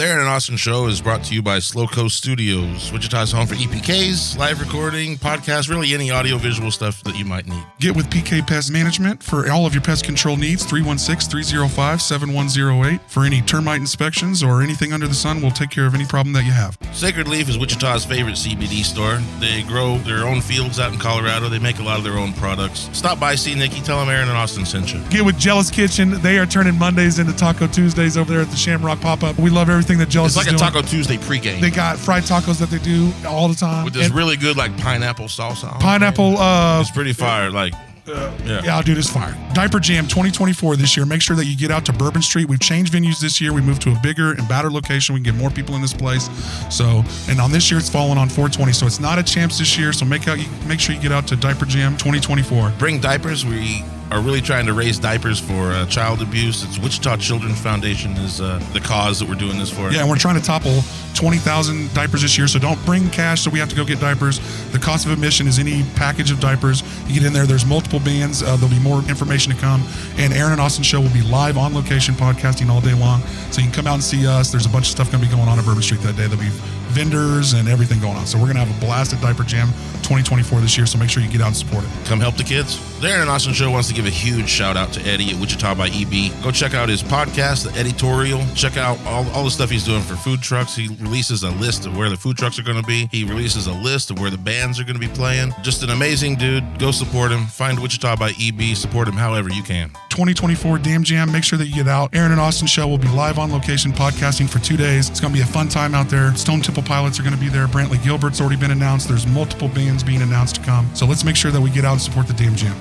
The Aaron and Austin Show is brought to you by Slow Coast Studios, Wichita's home for EPKs, live recording, podcasts, really any audio-visual stuff that you might need. Get with PK Pest Management for all of your pest control needs, 316-305-7108. For any termite inspections or anything under the sun, we'll take care of any problem that you have. Sacred Leaf is Wichita's favorite CBD store. They grow their own fields out in Colorado. They make a lot of their own products. Stop by, see Nikki, tell them Aaron and Austin sent you. Get with JEllis Kitchen. They are turning Mondays into Taco Tuesdays over there at the Shamrock Pop-Up. We love everything that JEllis is doing. It's like a Taco Tuesday pregame. They got fried tacos that they do all the time. With this really good like pineapple salsa. Pineapple. It's pretty fire. Yeah, dude, it's fire. Diaper Jam 2024 this year. Make sure that you get out to Bourbon Street. We've changed venues this year. We moved to a bigger and badder location. We can get more people in this place. So, and on this year, it's falling on 420. So it's not a Champs this year. So make sure you get out to Diaper Jam 2024. Bring diapers. We are really trying to raise diapers for child abuse. It's Wichita Children's Foundation is the cause that we're doing this for. Yeah, and we're trying to topple 20,000 diapers this year, so don't bring cash so we have to go get diapers. The cost of admission is any package of diapers. You get in there, there's multiple bands. There'll be more information to come. And Aaron and Austin Show will be live on location podcasting all day long. So you can come out and see us. There's a bunch of stuff going to be going on at Bourbon Street that day. There'll be vendors and everything going on. So we're going to have a blast at Diaper Jam 2024 this year, so make sure you get out and support it. Come help the kids. The Aaron and Austin Show wants to give a huge shout out to Eddie at Wichita by EB. Go check out his podcast, The Editorial. Check out all the stuff he's doing for food trucks. He releases a list of where the food trucks are going to be. He releases a list of where the bands are going to be playing. Just an amazing dude. Go support him. Find Wichita by EB. Support him however you can. 2024 Damn Jam. Make sure that you get out. Aaron and Austin Show will be live on location podcasting for 2 days. It's going to be a fun time out there. Stone Temple Pilots are going to be there. Brantley Gilbert's already been announced. There's multiple bands being announced to come. So let's make sure that we get out and support the Damn Jam.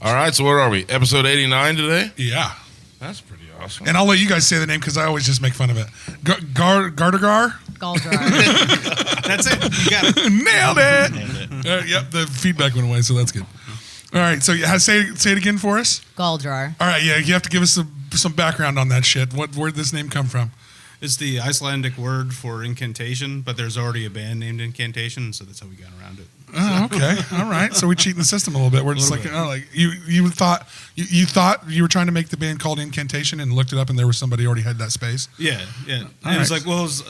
All right, so where are we? Episode 89 today? Yeah. That's pretty awesome. And I'll let you guys say the name because I always just make fun of it. Galdrar? Galdrar. That's it. You got it. Nailed it. Yep, the feedback went away, so that's good. All right, so say it again for us. Galdrar. All right, yeah, you have to give us some background on that shit. Where'd this name come from? It's the Icelandic word for incantation, but there's already a band named Incantation, so that's how we got around it. Oh, okay. All right. So we cheat in the system a little bit. We're just like you thought you were trying to make the band called Incantation and looked it up and there was somebody already had that space. Yeah. And it was like, well, it was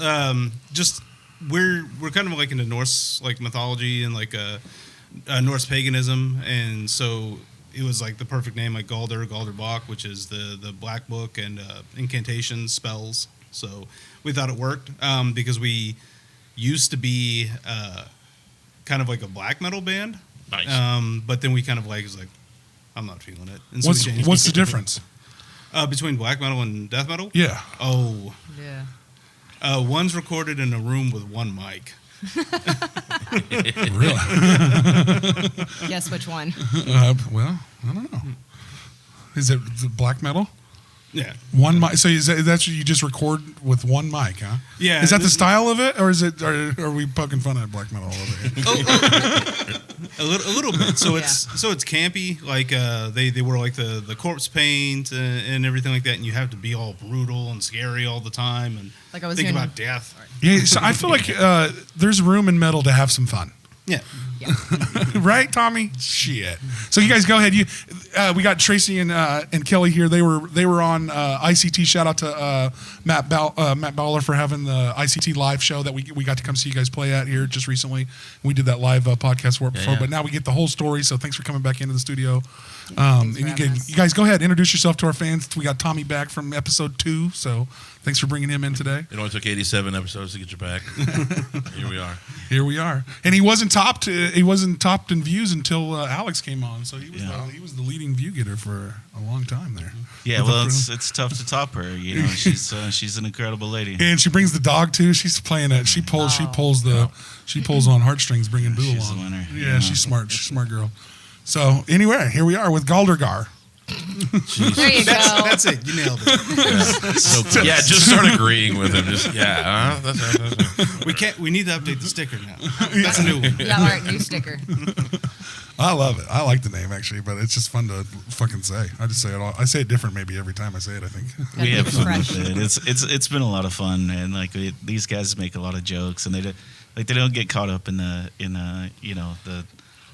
just we're kind of like into Norse like mythology and like Norse paganism, and so it was like the perfect name, like Galdrar Bach, which is the black book and incantations, spells. So we thought it worked because we used to be kind of like a black metal band. Nice. But then we kind of was like, I'm not feeling it. And so What's the difference? Between black metal and death metal? Yeah. Oh. Yeah. One's recorded in a room with one mic. Really? Guess which one? Well, I don't know. Is it black metal? Yeah. One mic. So that's you just record with one mic, huh? Yeah. Is that the style of it, or are we poking fun at black metal all over here? A little bit. So it's campy. Like they wear like the corpse paint and everything like that, and you have to be all brutal and scary all the time and like I was think about death. Yeah. So I feel like there's room in metal to have some fun. Yeah. Right, Tommy? Shit. So you guys go ahead. We got Tracy and Kelly here. They were on ICT. Shout out to Matt Bowler for having the ICT live show that we got to come see you guys play at here just recently. We did that live podcast work before, but now we get the whole story. So thanks for coming back into the studio. And you guys go ahead, introduce yourself to our fans. We got Tommy back from episode 2, so thanks for bringing him in today. It only took 87 episodes to get you back. Here we are. And he wasn't topped in views until Alex came on. So he was the leading view getter for a long time there. Yeah, well, it's tough to top her. You know, she's an incredible lady. And she brings the dog too. She's playing it. She pulls on heartstrings, bringing Boo along. She's the winner. Yeah, she's smart. She's a smart girl. So anyway, here we are with Galdrar. There you go. That's it. You nailed it. Yeah, just start agreeing with him. Just that's We need to update the sticker now. That's a new one. Yeah, all right, new sticker. I love it. I like the name actually, but it's just fun to fucking say. I just say it all. I say it different maybe every time I say it. I think. We have fun with it. It's been a lot of fun, and like these guys make a lot of jokes, and they don't get caught up in the the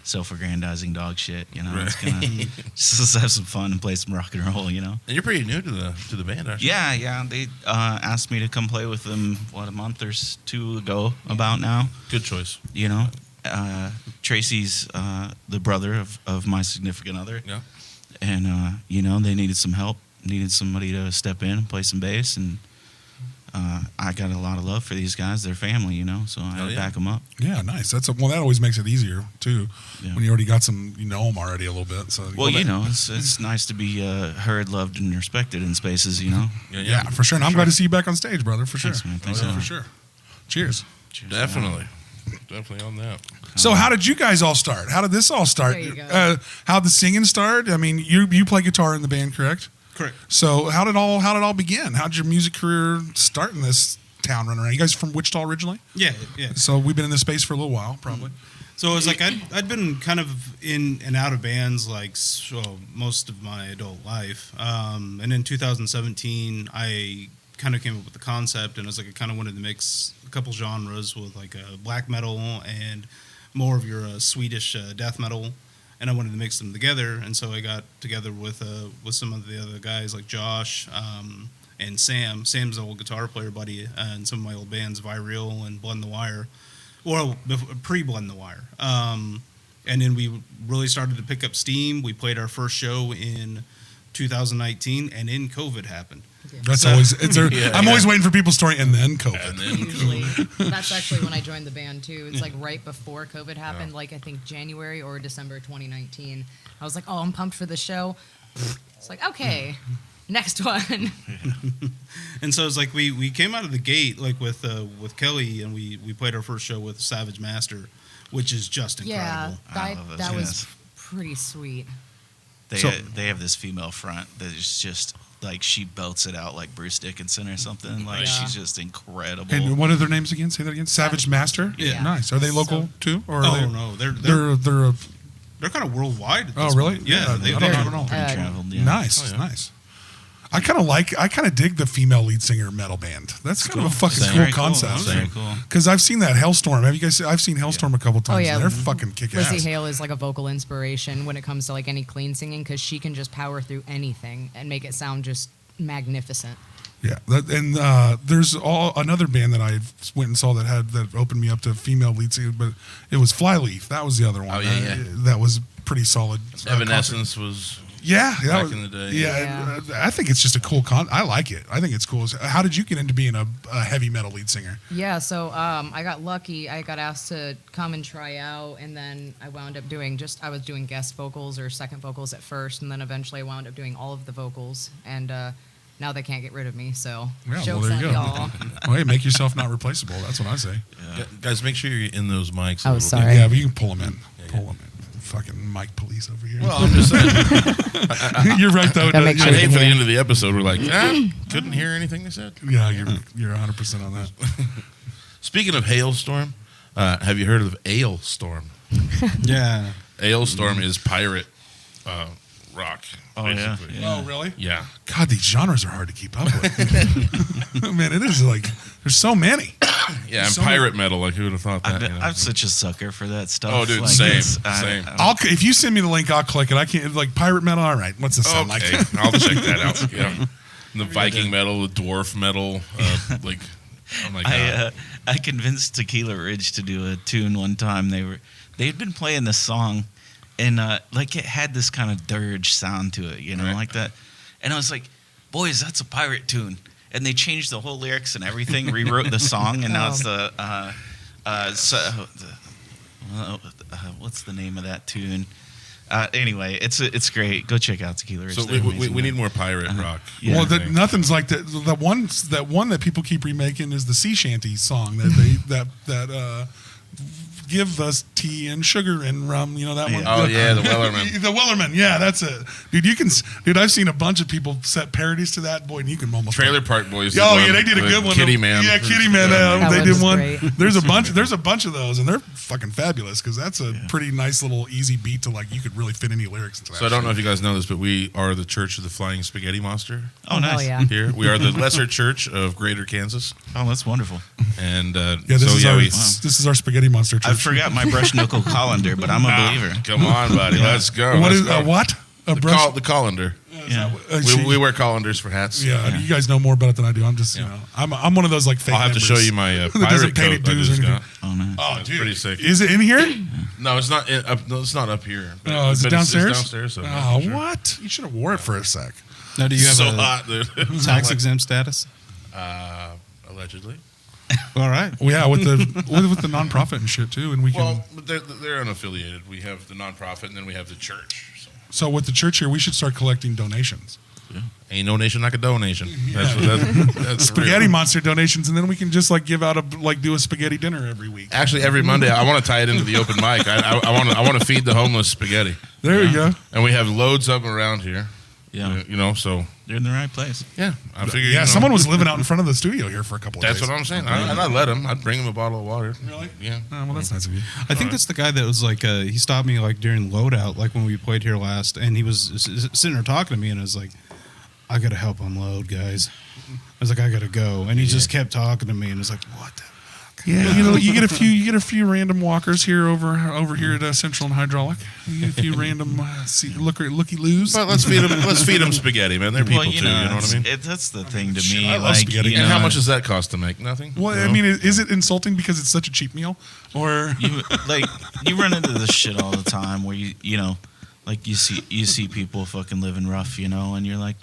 self-aggrandizing dog shit. It's gonna just have some fun and play some rock and roll. And you're pretty new to the band, aren't you? Yeah. They asked me to come play with them a month or two ago. About now. Good choice. Tracy's the brother of my significant other. Yeah. And they needed some help, needed somebody to step in and play some bass, and I got a lot of love for these guys. They're family, so I had to back them up. Yeah, nice. That always makes it easier too when you already got some, them already a little bit. So it's nice to be heard, loved, and respected in spaces. Yeah, for sure. And I'm glad to see you back on stage, brother. For sure. Thanks, man. Thanks, for sure. Cheers. Definitely on that. So how did you guys all start? How did this all start? There you go. How'd the singing start? I mean, you play guitar in the band, correct? Correct. So how did it all begin? How did your music career start in this town running around? You guys from Wichita originally? Yeah. So we've been in this space for a little while, probably. So it was like I'd been kind of in and out of bands most of my adult life, and in 2017 I kind of came up with the concept, and it was like I kind of wanted to mix a couple genres with like black metal and more of your Swedish death metal. And I wanted to mix them together, and so I got together with some of the other guys like Josh and Sam. Sam's an old guitar player buddy, and some of my old bands, Vireal and Blend the Wire, or pre-Blend the Wire. And then we really started to pick up steam. We played our first show in 2019, and then COVID happened. That's always I'm always waiting for people's story, and then COVID. Usually, that's actually when I joined the band too. It's like right before COVID happened, like I think January or December 2019. I was like, oh, I'm pumped for the show. It's like, okay, next one. And so it's like we came out of the gate like with Kelly, and we played our first show with Savage Master, which is just incredible. Yeah, that was pretty sweet. They have this female front that is just like she belts it out like Bruce Dickinson or something. Like she's just incredible. And what are their names again? Say that again. Savage Master. Yeah. Nice. Are they local too? Or no, they're kind of worldwide. Oh, really? Point. Yeah, I don't know. Pretty traveled. Yeah. Nice, nice. I kind of dig the female lead singer metal band. That's kind of a fucking cool concept. Very cool. Because I've seen that Hellstorm. Have you guys? I've seen Hellstorm a couple times. Oh, yeah. And they're fucking kick ass. Lizzie Hale is like a vocal inspiration when it comes to like any clean singing, because she can just power through anything and make it sound just magnificent. Yeah, there's another band that I went and saw that opened me up to female lead singer, but it was Flyleaf. That was the other one. Oh yeah. That was pretty solid. Evanescence was. Yeah, back in the day. Yeah, I think it's just a cool I like it. I think it's cool. How did you get into being a heavy metal lead singer? Yeah, so I got lucky. I got asked to come and try out, and then I wound up I was doing guest vocals or second vocals at first, and then eventually I wound up doing all of the vocals, and now they can't get rid of me, so joke's on y'all. Well, hey, make yourself not replaceable. That's what I say. Yeah. Guys, make sure you're in those mics. Oh, sorry. Yeah, but you can pull them in. Pull them in. Fucking mic police over here. Well, I'm just saying. You're right, though. Gotta make sure I hate for the end of the episode, we're like, couldn't hear anything they said. Yeah, you're 100% on that. Speaking of hailstorm, have you heard of Ailstorm? Yeah. Mm-hmm. Ailstorm is pirate rock. Oh, basically. yeah. Oh, really? Yeah. God, these genres are hard to keep up with. Man, it is like, there's so many. Yeah, and So pirate metal, like who would have thought that? I'm such a sucker for that stuff. Oh, dude, like, same. If you send me the link, I'll click it. I can't, like, pirate metal, all right. What's this sound like? I'll check that out. Yeah. The Viking metal, the dwarf metal, like, oh my God. I convinced Tequila Ridge to do a tune one time. They'd been playing this song, and like it had this kind of dirge sound to it, right. like that. And I was like, boys, that's a pirate tune. And they changed the whole lyrics and everything, rewrote the song, and now it's what's the name of that tune? Anyway, it's great. Go check out Tequila Ridge. So we need more pirate rock. Yeah. Well, nothing's like that one that people keep remaking is the sea shanty song that give us tea and sugar and rum. You know that one? Oh, yeah, the Wellerman. The Wellerman, yeah, that's it. Dude, I've seen a bunch of people set parodies to that. Boy, and you can almost... Trailer Park Boys. Oh, yeah, they did a good one. Kitty Man. Yeah, Kitty Man. That They one did was one. great. There's a bunch of those, and they're fucking fabulous because that's a pretty nice little easy beat to, like, you could really fit any lyrics into that. So I don't know if you guys know this, but we are the Church of the Flying Spaghetti Monster. Oh, nice. hell yeah. Here, we are the lesser church of Greater Kansas, Oh, that's wonderful. and This is our spaghetti monster I church. forgot my brush knuckle colander, but I'm a believer. Come on, buddy, let's go. What let's is go. what? A The, brush? the colander. Yeah. We wear colanders for hats. Yeah, you guys know more about it than I do. I'm just, you know, I'm one of those like fake I'll have to members show you my that pirate doesn't pay any coat I dues or just anything. got. Oh, nice. Oh, It's dude, pretty sick. Is it in here? No, it's not. No, it's not up here. But- Oh, is it but it's downstairs? downstairs. So Oh, sure. what? You should have wore it for a sec. Now, do you have So a hot, dude. tax exempt status? Allegedly. All right. Well, yeah, with the nonprofit and shit too, and we can. Well, but they're unaffiliated. We have the nonprofit, and then we have the church. So with the church here, we should start collecting donations. Ain't no nation like a donation. That's Spaghetti real. monster donations, and then we can just like give out do a spaghetti dinner every week. Actually, every Monday, I want to tie it into the open mic. I want to feed the homeless spaghetti, There you go. and we have loads of them around here. Yeah. You know, so You're in the right place. yeah, I figure. Yeah, you know, someone was living out in front of the studio here for a couple of That's days. what I'm saying. And I let him. I'd bring him a bottle of water. Really? Yeah. Oh, well, that's nice of you. I think that's the guy that was like, he stopped me like during loadout, like when we played here last, and he was sitting there talking to me, and I was like, I gotta help unload, guys. I was like, I gotta go, and he just kept talking to me, and I was like, what the fuck? Yeah, you get a few random walkers here over here at Central and Hydraulic. You get a few random looky-loos. But let's feed them spaghetti, man. They're people Well, too. You know what I mean? That's the thing to shit, me. I love Like, spaghetti. you And know, how much does that cost to make? Nothing. Well, You I know? mean, is it insulting because it's such a cheap meal, or you run into this shit all the time where you know, like you see people fucking living rough, you know, and you're like,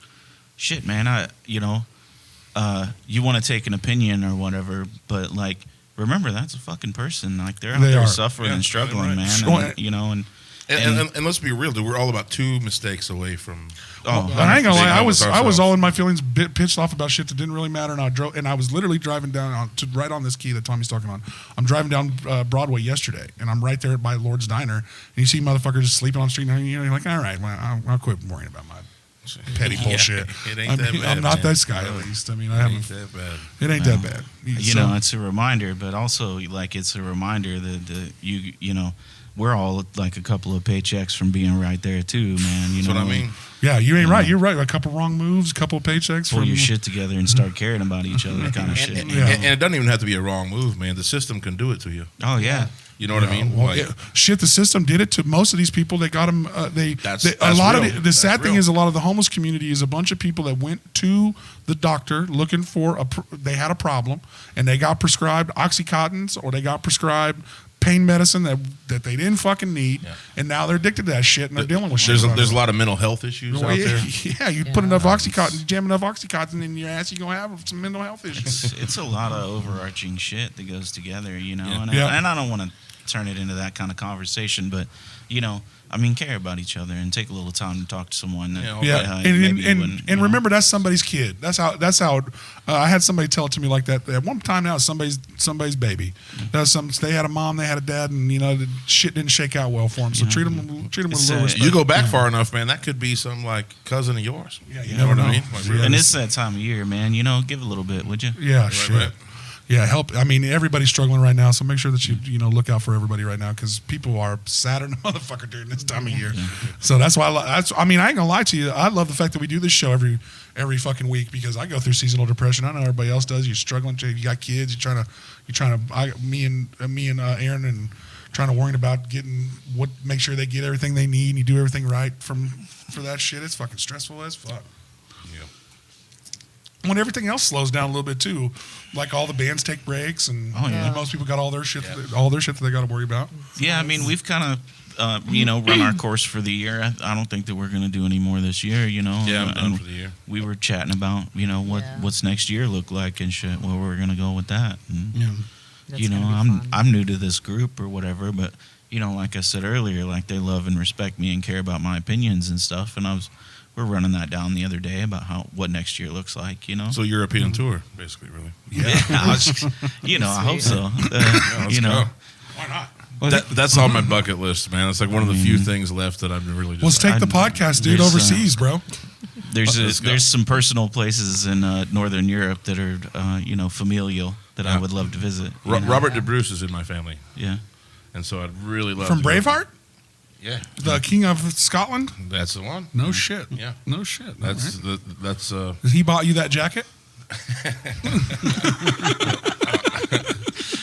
shit, man, you want to take an opinion or whatever, but like, remember that's a fucking person. Like they're out They there are. suffering Yeah, and struggling, right. man. Sure. And, you know, And let's be real, dude. We're all about 2 mistakes away from. I ain't gonna lie, I was ourselves. all in my feelings, pissed off about shit that didn't really matter, and I was literally driving down right on this key that Tommy's talking on. I'm driving down Broadway yesterday, and I'm right there by Lord's Diner, and you see motherfuckers just sleeping on the street, and you're like, all right, well, I'll quit worrying about my petty bullshit. It ain't that bad, I'm not man. this guy, at least. I mean, I It haven't. ain't that bad. It ain't that bad. you know, it's a reminder, but also like it's a reminder that you know, we're all like a couple of paychecks from being right there too, man. You That's know what I mean. Yeah, you ain't right. You're right. A couple wrong moves, a couple of paychecks. pull from, your shit together and start caring about each other, kind of shit. And, Yeah. and it doesn't even have to be a wrong move, man. The system can do it to you. Oh yeah. You know what I mean? Well, Like, yeah, shit, the system did it to most of these people. They got them. That's a lot real. of the sad That's thing real. is a lot of the homeless community is a bunch of people that went to the doctor looking for they had a problem and they got prescribed Oxycontins or they got prescribed pain medicine that they didn't fucking need, and now they're addicted to that shit and they're dealing with shit. there's a lot of mental health issues out there. Yeah, you put enough Oxycontin, you jam enough Oxycontin in your ass, you're gonna have some mental health issues. It's a lot of overarching shit that goes together, you know. Yeah. And, Yeah. and I don't want to turn it into that kind of conversation, but you know, I mean, care about each other and take a little time to talk to someone. That, Yeah, maybe you and wouldn't, you know. remember that's somebody's kid. That's how. I had somebody tell it to me like that. At one time now, somebody's baby. They had a mom, they had a dad, and you know the shit didn't shake out well for them. So treat them with a little respect. You go back far enough, man. That could be some like cousin of yours. Yeah, you know never what I know. mean? Like, really. And it's that time of year, man. You know, give a little bit, would you? Yeah, shit. right. Yeah, help. I mean, everybody's struggling right now, so make sure that you look out for everybody right now because people are sadder than a motherfucker during this time of year. So that's why I mean, I ain't gonna lie to you. I love the fact that we do this show every fucking week because I go through seasonal depression. I know everybody else does. You're struggling. You got kids. Me and Aaron and trying to worry about make sure they get everything they need and you do everything right for that shit. It's fucking stressful as fuck. When everything else slows down a little bit too, like all the bands take breaks and most people got all their shit that they got to worry about. Yeah, I mean, we've kind of run our course for the year. I don't think that we're going to do any more this year. You know. Yeah, I'm done for the year. We were chatting about what's next year look like and shit. Where we're going to go with that. And, That's you know, gonna be fun. I'm new to this group or whatever, but you know, like I said earlier, like they love and respect me and care about my opinions and stuff. And we're running that down the other day about what next year looks like, you know. So European tour, basically, really. Yeah, I hope so. Let's You know, go. Why That's on my bucket list, man. It's like one of the few things left that I've really just. Let's take the podcast, dude, overseas, bro. There's some personal places in Northern Europe that are familial that I would love to visit. Robert De Bruce is in my family. Yeah. And so I'd really love from to Braveheart. Yeah, the King of Scotland. That's the one. No shit. Yeah, no shit. That's right. that's. He bought you that jacket.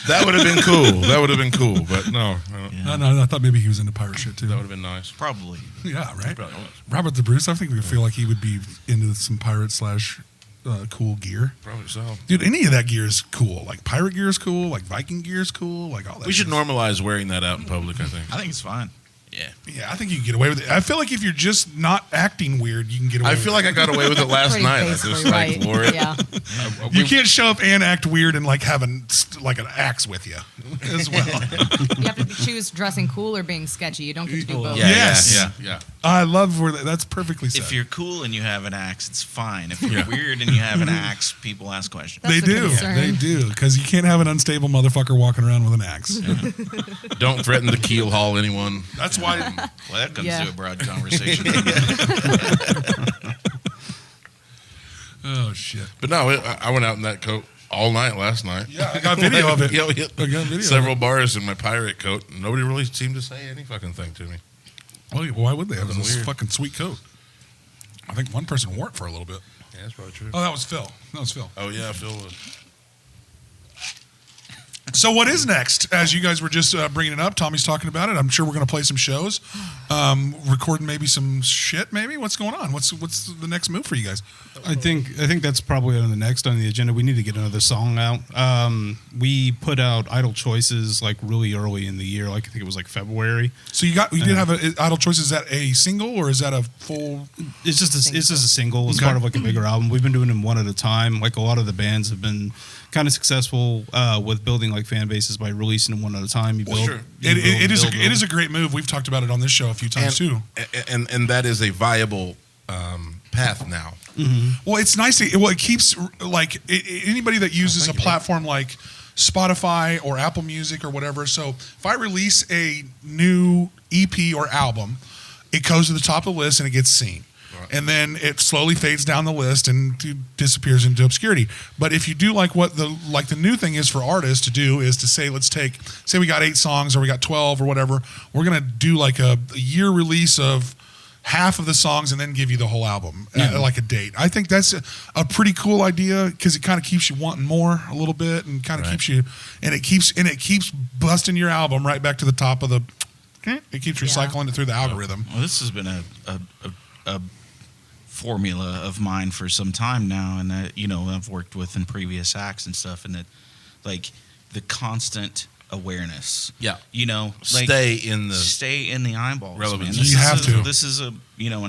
That would have been cool. That would have been cool, but no. No, I thought maybe he was into pirate shit too. That would have been nice. Probably. Yeah, right. Probably was. Robert the Bruce. I think we feel like he would be into some pirate / cool gear. Probably so. Dude, any of that gear is cool. Like pirate gear is cool. Like Viking gear is cool. Like all that. We should normalize wearing that out in public. I think it's fine. Yeah, I think you can get away with it. I feel like if you're just not acting weird, you can get away with it. I feel like I got away with it last night. I just right. wore it. Yeah. You can't show up and act weird and like have an axe with you as well. You have to choose dressing cool or being sketchy. You don't get to do both. Yes. Yeah. I love where that's perfectly said. If you're cool and you have an axe, it's fine. If you're weird and you have an axe, people ask questions. They do. Because you can't have an unstable motherfucker walking around with an axe. Don't threaten to keel haul anyone. That's why. Well, that comes to a broad conversation. Oh shit! But no, I went out in that coat all night last night. Yeah, I got video of it. I got video. Several bars in my pirate coat. And nobody really seemed to say any fucking thing to me. Well, why would they? It was a weird. fucking sweet coat. I think one person wore it for a little bit. Yeah, that's probably true. Oh, that was Phil. Oh yeah, Phil was. So what is next? As you guys were just bringing it up, Tommy's talking about it. I'm sure we're going to play some shows, recording maybe some shit. Maybe what's going on? What's the next move for you guys? I think that's probably on the agenda. We need to get another song out. We put out Idle Choices like really early in the year. Like I think it was like February. So you did have Idle Choices. Is that a single or is that a full? It's just a single. It's part of like a bigger album. We've been doing them one at a time. Like a lot of the bands have been kind of successful with building like fan bases by releasing them one at a time. It is a great move. We've talked about it on this show a few times too. And that is a viable path now. Mm-hmm. Well, it's nice. It keeps like anybody that uses a platform like Spotify or Apple Music or whatever. So if I release a new EP or album, it goes to the top of the list and it gets seen. And then it slowly fades down the list and disappears into obscurity. But if you do like what the new thing is for artists to do is to say, say we got 8 songs or we got 12 or whatever, we're gonna do like a year release of half of the songs and then give you the whole album like a date. I think that's a pretty cool idea because it kind of keeps you wanting more a little bit and kind of keeps you and it keeps busting your album right back to the top of the. It keeps recycling it through the algorithm. Well, this has been a formula of mine for some time now, and that I've worked with in previous acts and stuff, and that like the constant awareness. Yeah. Like stay in the eyeballs. Relevance. Man. You have to. This is an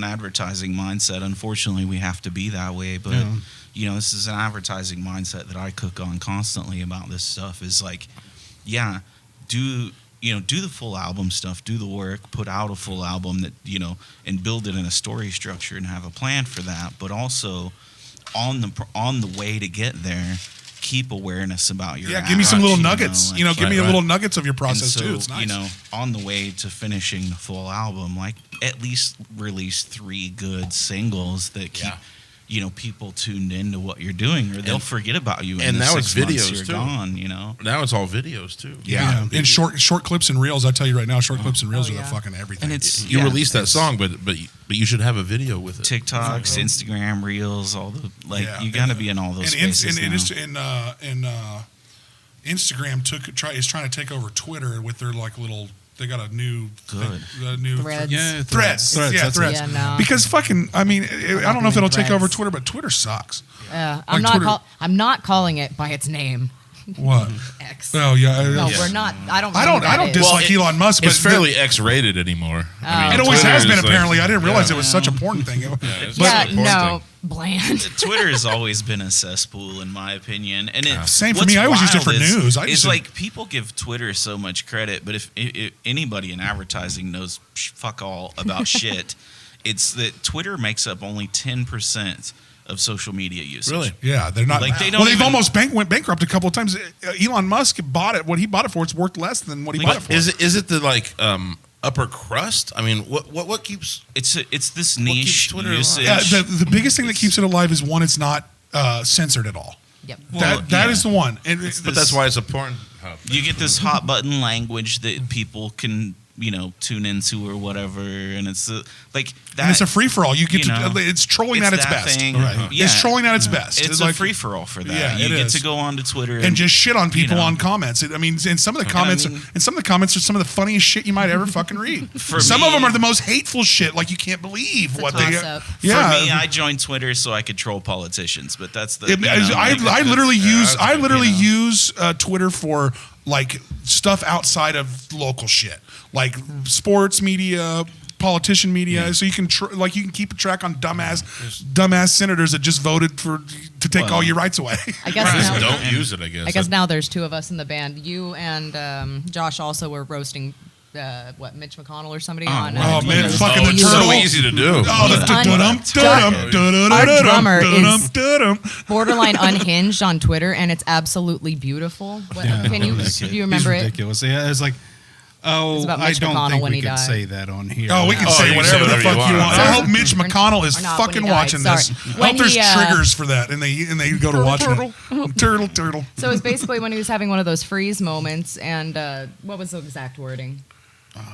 advertising mindset. Unfortunately, we have to be that way, but this is an advertising mindset that I cook on constantly about this stuff. Is like, do the full album stuff, do the work, put out a full album that, and build it in a story structure and have a plan for that. But also on the way to get there, keep awareness about your give me some little nuggets. Give me a little nuggets of your process too. It's nice. On the way to finishing the full album, like at least release 3 good singles that keep people tuned into what you're doing, or they'll forget about you. And now it's videos you're too. Gone, Now it's all videos too. Yeah. And short clips and reels. I tell you right now, short clips and reels are the fucking everything. And it's you release that song, but you should have a video with it. TikToks, Instagram reels, all the you got to be in all those spaces now. Instagram is trying to take over Twitter with their like little. They got a new Threads. Threads. Threads. Yeah, no. Because fucking, I don't know if it'll take over Twitter, but Twitter sucks. Yeah, Like I'm not calling it by its name. What? X. Oh yeah. No, we're not. I don't dislike Well, Elon Musk, but it's fairly X-rated anymore. it always Twitter has been. is Apparently, like, I didn't realize it was such a porn thing. Bland. Twitter has always been a cesspool, in my opinion. And same for me. I always used it for news. It's like people give Twitter so much credit, but if anybody in advertising knows fuck all about shit, it's that Twitter makes up only 10% of social media usage. Really? Yeah, they're not. Like, they don't well, they've even- almost went bankrupt a couple of times. Elon Musk bought it. What he bought it for, it's worth less than what he bought it for. Is it the like upper crust? I mean, what keeps It's this keeps niche Twitter alive? usage. Yeah, the biggest thing that keeps it alive is one, it's not censored at all. Yep. That is the one. And But that's why it's a porn hub. You get this hot button language that people can, tune into or whatever, and it's like that. and it's a free for all. You get you know, it's trolling it's at its that best. thing. Right. Yeah. It's trolling at its best. It's like a free for all for that. Yeah, you it get is. to go on to Twitter and just shit on people know. on comments. I mean, and some of the comments, are some of the funniest shit you might ever fucking read. Some me- of them are the most hateful shit. Like you can't believe It's a what they. toss-up. Yeah. For me, I joined Twitter so I could troll politicians, but that's the. I literally use that's good, use Twitter for like stuff outside of local shit, like sports media, politician media, so you can you can keep a track on dumbass senators that just voted to take all your rights away. I guess now, Don't use it. I guess. I guess now there's two of us in the band. You and Josh also were roasting. Mitch McConnell or somebody on. Oh man, It's fucking the it's turtle. so easy to do. Oh, the Our drummer is dum. borderline unhinged on Twitter, and it's absolutely beautiful. Can you remember He's it? ridiculous. Yeah, it's like, It's about I Mitch don't McConnell think when we he can died. say that on here. Oh, we can Oh, say you can whatever say the whatever fuck you you want. want. I hope Mitch McConnell is Or not, when fucking he died. watching this. Sorry. I hope When there's he, triggers for that, and they go to watch it. Turtle. So it was basically when he was having one of those freeze moments, and what was the exact wording?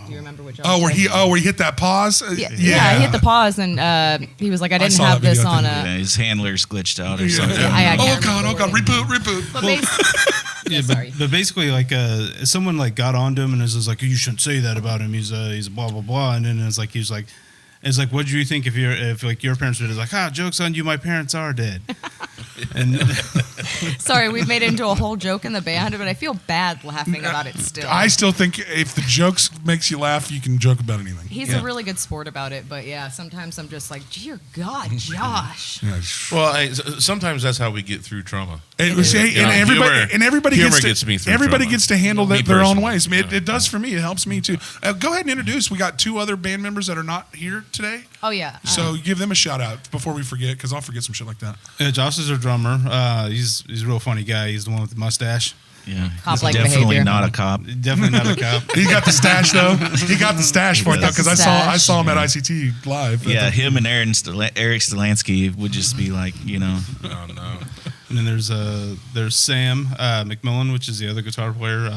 Do you remember what Josh Where said? he hit that pause. Yeah, he hit the pause, and he was like, I didn't saw have that this video, I on think. Yeah, his handlers glitched out or Yeah. something. I Oh can't god, remember the reboot. But Yeah, sorry. but basically, like, someone like got onto him and was just like, "You shouldn't say that about him. He's a blah blah blah." And then it's like what do you think if your parents were like, joke's on you, my parents are dead. And Sorry, we've made it into a whole joke in the band, but I feel bad laughing about it still. I still think if the jokes makes you laugh, you can joke about anything. He's a really good sport about it, but yeah, sometimes I'm just like, dear God, Josh. Yeah. Well, sometimes that's how we get through trauma. And, everybody humor gets gets me to through everybody trauma. gets to handle Me their own personally. ways. I mean, it does for me. It helps me too. Go ahead and introduce. We got two other band members that are not here today, Oh yeah. so give them a shout out before we forget, because I'll forget some shit like that. Josh is our drummer. He's a real funny guy. He's the one with the mustache. Yeah, Cop-like he's definitely behavior. not a cop. Definitely not a cop. He got the stash though. He got the stash for it though, because I Stash. saw him at ICT live. Yeah, him and Eric Stolansky would just be like, Oh no. And then there's Sam McMillan, which is the other guitar player.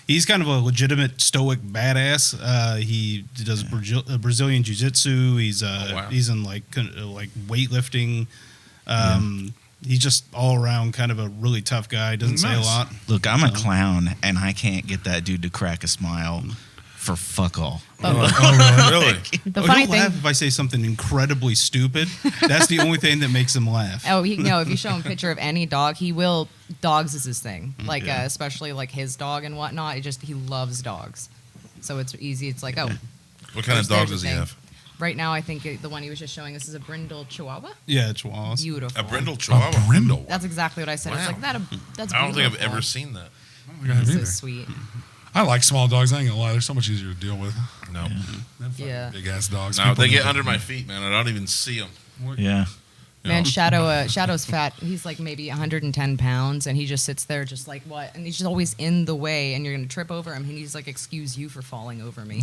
He's kind of a legitimate stoic badass. He does Brazilian jiu-jitsu. He's wow. he's in like weightlifting. He's just all around kind of a really tough guy. Doesn't say a Nice. lot. look, I'm a clown, and I can't get that dude to crack a smile for fuck all. Really? The funny He'll thing. laugh if I say something incredibly stupid. That's the only thing that makes him laugh. Oh, if you show him a picture of any dog, he will. Dogs is his thing. Like, Yeah. especially like his dog and whatnot. He loves dogs. So it's easy. It's like, What kind of there's dog the does he thing. have? Right now, I think the one he was just showing us is a brindle Chihuahua. Yeah, Chihuahuas. Beautiful. A brindle chihuahua. Brindle. That's exactly what I said. It's Wow. like that's. I don't think I've beautiful. ever seen that. It's so sweet. I like small dogs. I ain't gonna lie. They're so much easier to deal with. No. Yeah. Big ass dogs. No, they get under my feet, man. I don't even see them. Yeah. Man, Shadow's fat. He's like maybe 110 pounds, and he just sits there just like what? And he's just always in the way, and you're gonna trip over him, and he's like, "Excuse you for falling over me."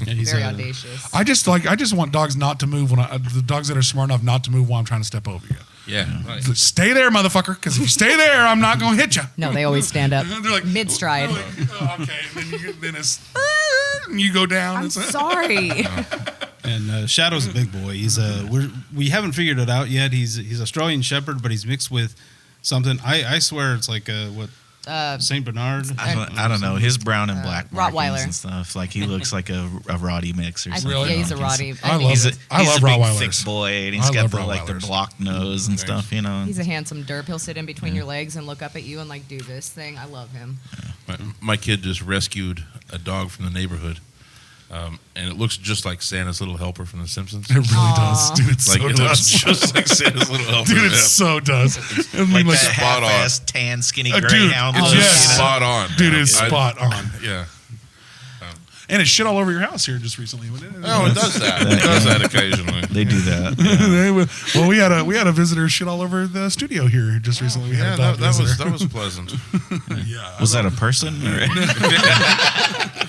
Yeah, he's Very a- audacious. I just want dogs not to move the dogs that are smart enough not to move while I'm trying to step over you. Yeah. Right. Stay there, motherfucker, because if you stay there, I'm not gonna hit you. No, they always stand up They're like mid stride. oh, okay, and then it's and you go down. I'm It's- sorry. And Shadow's a big boy. We haven't figured it out yet. He's Australian Shepherd, but he's mixed with something. I swear it's like Saint Bernard. I don't know. His brown and black markings Rottweiler. and stuff. Like, he looks like a Roddy mix or something. Really? Yeah, he's a Roddy. I love He's a, it. I love a big, Rottweilers. thick boy, and he's I got love the Rottweilers. blocked nose and stuff, He's a handsome derp. He'll sit in between your legs and look up at you and like do this thing. I love him. My kid just rescued a dog from the neighborhood. And it looks just like Santa's little helper from The Simpsons. It really does, dude. It Like so it looks does. just like Santa's little helper. Dude, it Yeah. so does. I mean, Like like, that spot on. half-ass tan, skinny Dude, greyhound It's look, just yes. you know? spot on. dude, man. it's spot on. Yeah. And it shit all over your house here just recently. Oh, it does that. It does that occasionally. They do that. Yeah. Well, we had a visitor shit all over the studio here just recently. We had a dog that was pleasant. Yeah. Was that a person?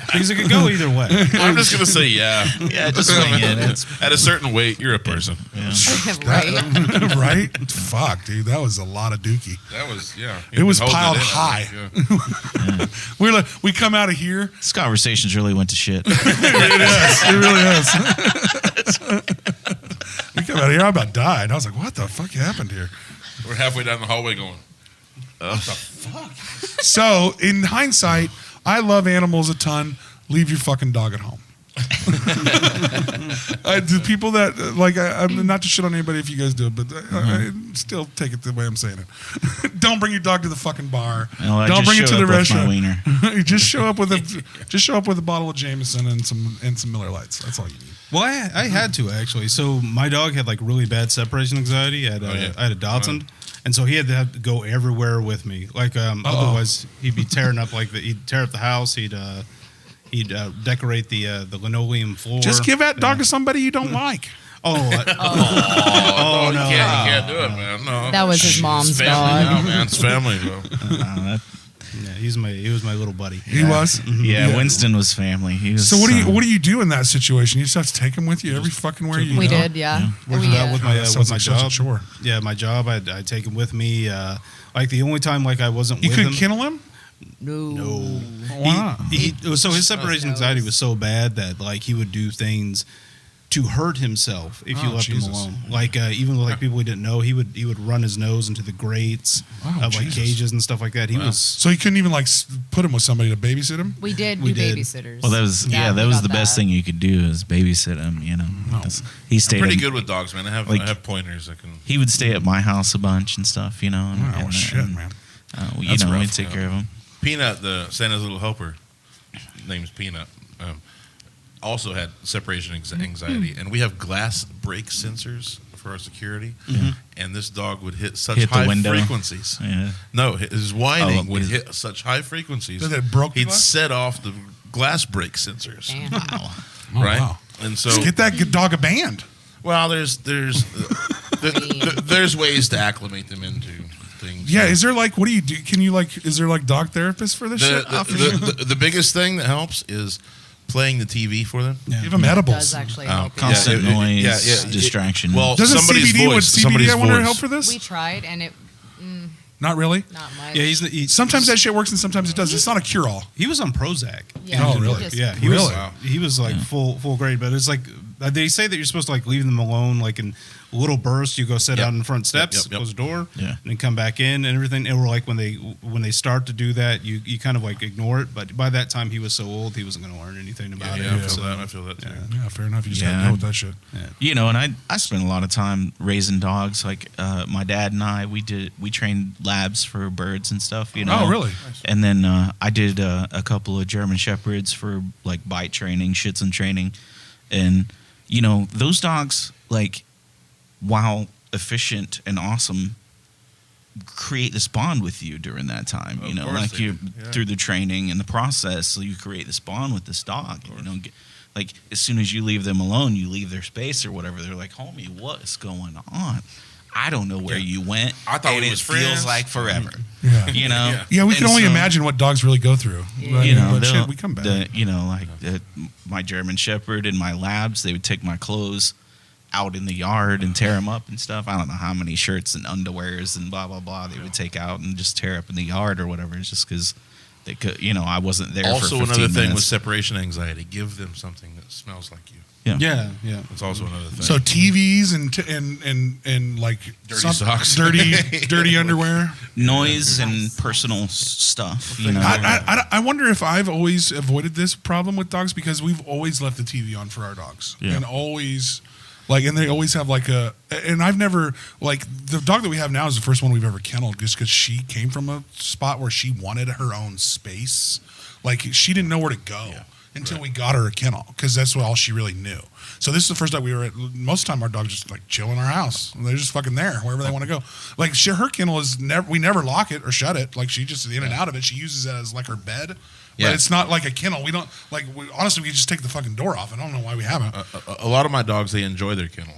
Because it could go either way. I'm just gonna say yeah. Yeah, just swing it. At a certain weight, you're a person. Yeah. Right. Right? Fuck, dude, that was a lot of dookie. That was It was Holding piled in, high. yeah. We're like, we come out of here. This conversation's really went to shit. It really is. We come out of here, I about died. I was like, what the fuck happened here? We're halfway down the hallway going. So, in hindsight, I love animals a ton. Leave your fucking dog at home. The people that I'm not to shit on anybody if you guys do it, but I still take it the way I'm saying it. Don't bring your dog to the fucking bar. No, I Don't just bring it to show the up with restaurant. my wiener. Just show up with a bottle of Jameson and some Miller Lights. That's all you need. Well, I had to actually. So my dog had like really bad separation anxiety. I had a Dachshund, and so he had to go everywhere with me. Like otherwise, he'd be tearing up he'd tear up the house. He'd decorate the linoleum floor. Just give that dog to somebody you don't like. Oh, You can't do it, man. No. That was his mom's It's family dog. now, man. It's family, bro. yeah, he was my little buddy. He was. Yeah, Winston was family. He was. So what do you do in that situation? You just have to take him with you every fucking where you We go? did, yeah. With my That sounds like such a job. chore. Yeah, my job. I'd take him with me. Like the only time I wasn't You with couldn't him. kennel him? No. Why not? So his separation anxiety was so bad that like he would do things to hurt himself if you left him alone. Like even with people we didn't know, he would run his nose into the grates of like cages and stuff like that. He was So you couldn't even put him with somebody to babysit him? We did We do did. babysitters. Well, that was we the got best that. thing you could do is babysit him. You know, he stayed. I'm pretty at- good with dogs, man. I have pointers that can. He would stay at my house a bunch and stuff. You know, and Shit, man. you know, rough, we'd take yeah. care of him. Peanut, the Santa's little helper, name's Peanut, also had separation anxiety, and we have glass break sensors for our security. And this dog would hit such Hit the high window. frequencies. Yeah. No, his whining would his- hit such high frequencies. That it broke the He'd glass? set off the glass break sensors, Damn. right? Wow. And so, Just get that dog a band. well, there's ways to acclimate them into things. Yeah, is there what do you do? Can you is there dog therapists for this shit? The biggest thing that helps is playing the TV for them. Give them It edibles. does actually help. yeah. Constant noise, yeah. distraction. Well, Doesn't somebody's CBD voice. CBD I wonder voice. help for this? We tried, and it Not really. not much. yeah. He's Sometimes that shit works and sometimes it does. It's not a cure all. he was on Prozac. Yeah, Oh, really? just- Yeah, he Really? was like full grade, but it's like they say that you're supposed to leave them alone in little bursts. You go sit out in the front steps, Yep. close the door, Yeah. and then come back in and everything. And we're when they start to do that, you kind of ignore it. But by that time, he was so old, he wasn't going to learn anything about Yeah, it. I feel that too. Yeah, fair enough. You just Yeah. gotta deal with that shit. You know, and I spent a lot of time raising dogs. Like my dad and I, we trained labs for birds and stuff. You know. Oh, really? And then I did a couple of German Shepherds for bite training, Schützen training, and you know those dogs while efficient and awesome, create this bond with you during that time. Of You know, course they you do. Yeah. through the training and the process, so you create this bond with this dog. You know, as soon as you leave them alone, you leave their space or whatever. They're like, "Homie, what's going on? I don't know where you went. I thought and we it was feels friends." like forever." Yeah. You know. Yeah, we can And only so- imagine what dogs really go through. You know, but they'll- shit, we come back. my German Shepherd and my labs, they would take my clothes out in the yard and tear them up and stuff. I don't know how many shirts and underwears and blah blah blah they would take out and just tear up in the yard or whatever, just because they could. You know, I wasn't there. Also, for 15 another thing with minutes. separation anxiety: give them something that smells like you. Yeah. That's also another thing. So TVs and Dirty socks. dirty underwear. noise and personal stuff. You know, I wonder if I've always avoided this problem with dogs because we've always left the TV on for our dogs Yeah. and always. And they always have and I've never, the dog that we have now is the first one we've ever kenneled just because she came from a spot where she wanted her own space. She didn't know where to go. until we got her a kennel because that's all she really knew. So this is the first time we were at. Most of the time, our dogs just like chill in our house. They're just fucking there wherever they want to go. Like her kennel is never. We never lock it or shut it. Like she just in and out of it. She uses it as like her bed. But it's not like a kennel. We don't honestly. We just take the fucking door off. I don't know why we haven't. A lot of my dogs, they enjoy their kennel.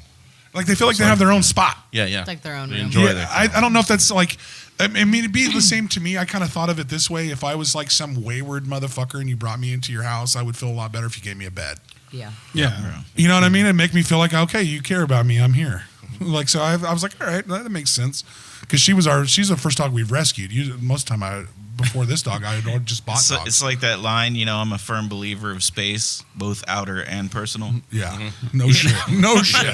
Like they feel like they have their own spot. Yeah. It's like their own room. Enjoy their kennel. I don't know if that's like. I mean, it'd be the same to me. I kind of thought of it this way. If I was like some wayward motherfucker and you brought me into your house, I would feel a lot better if you gave me a bed. Yeah. You know what I mean? It'd make me feel like, okay, you care about me. I'm here. Like, so I was like, all right, that makes sense. Because she's the first dog we've rescued. Most of the time before this dog, I had just bought dogs. It's like that line, I'm a firm believer of space, both outer and personal. Yeah, no shit, no shit.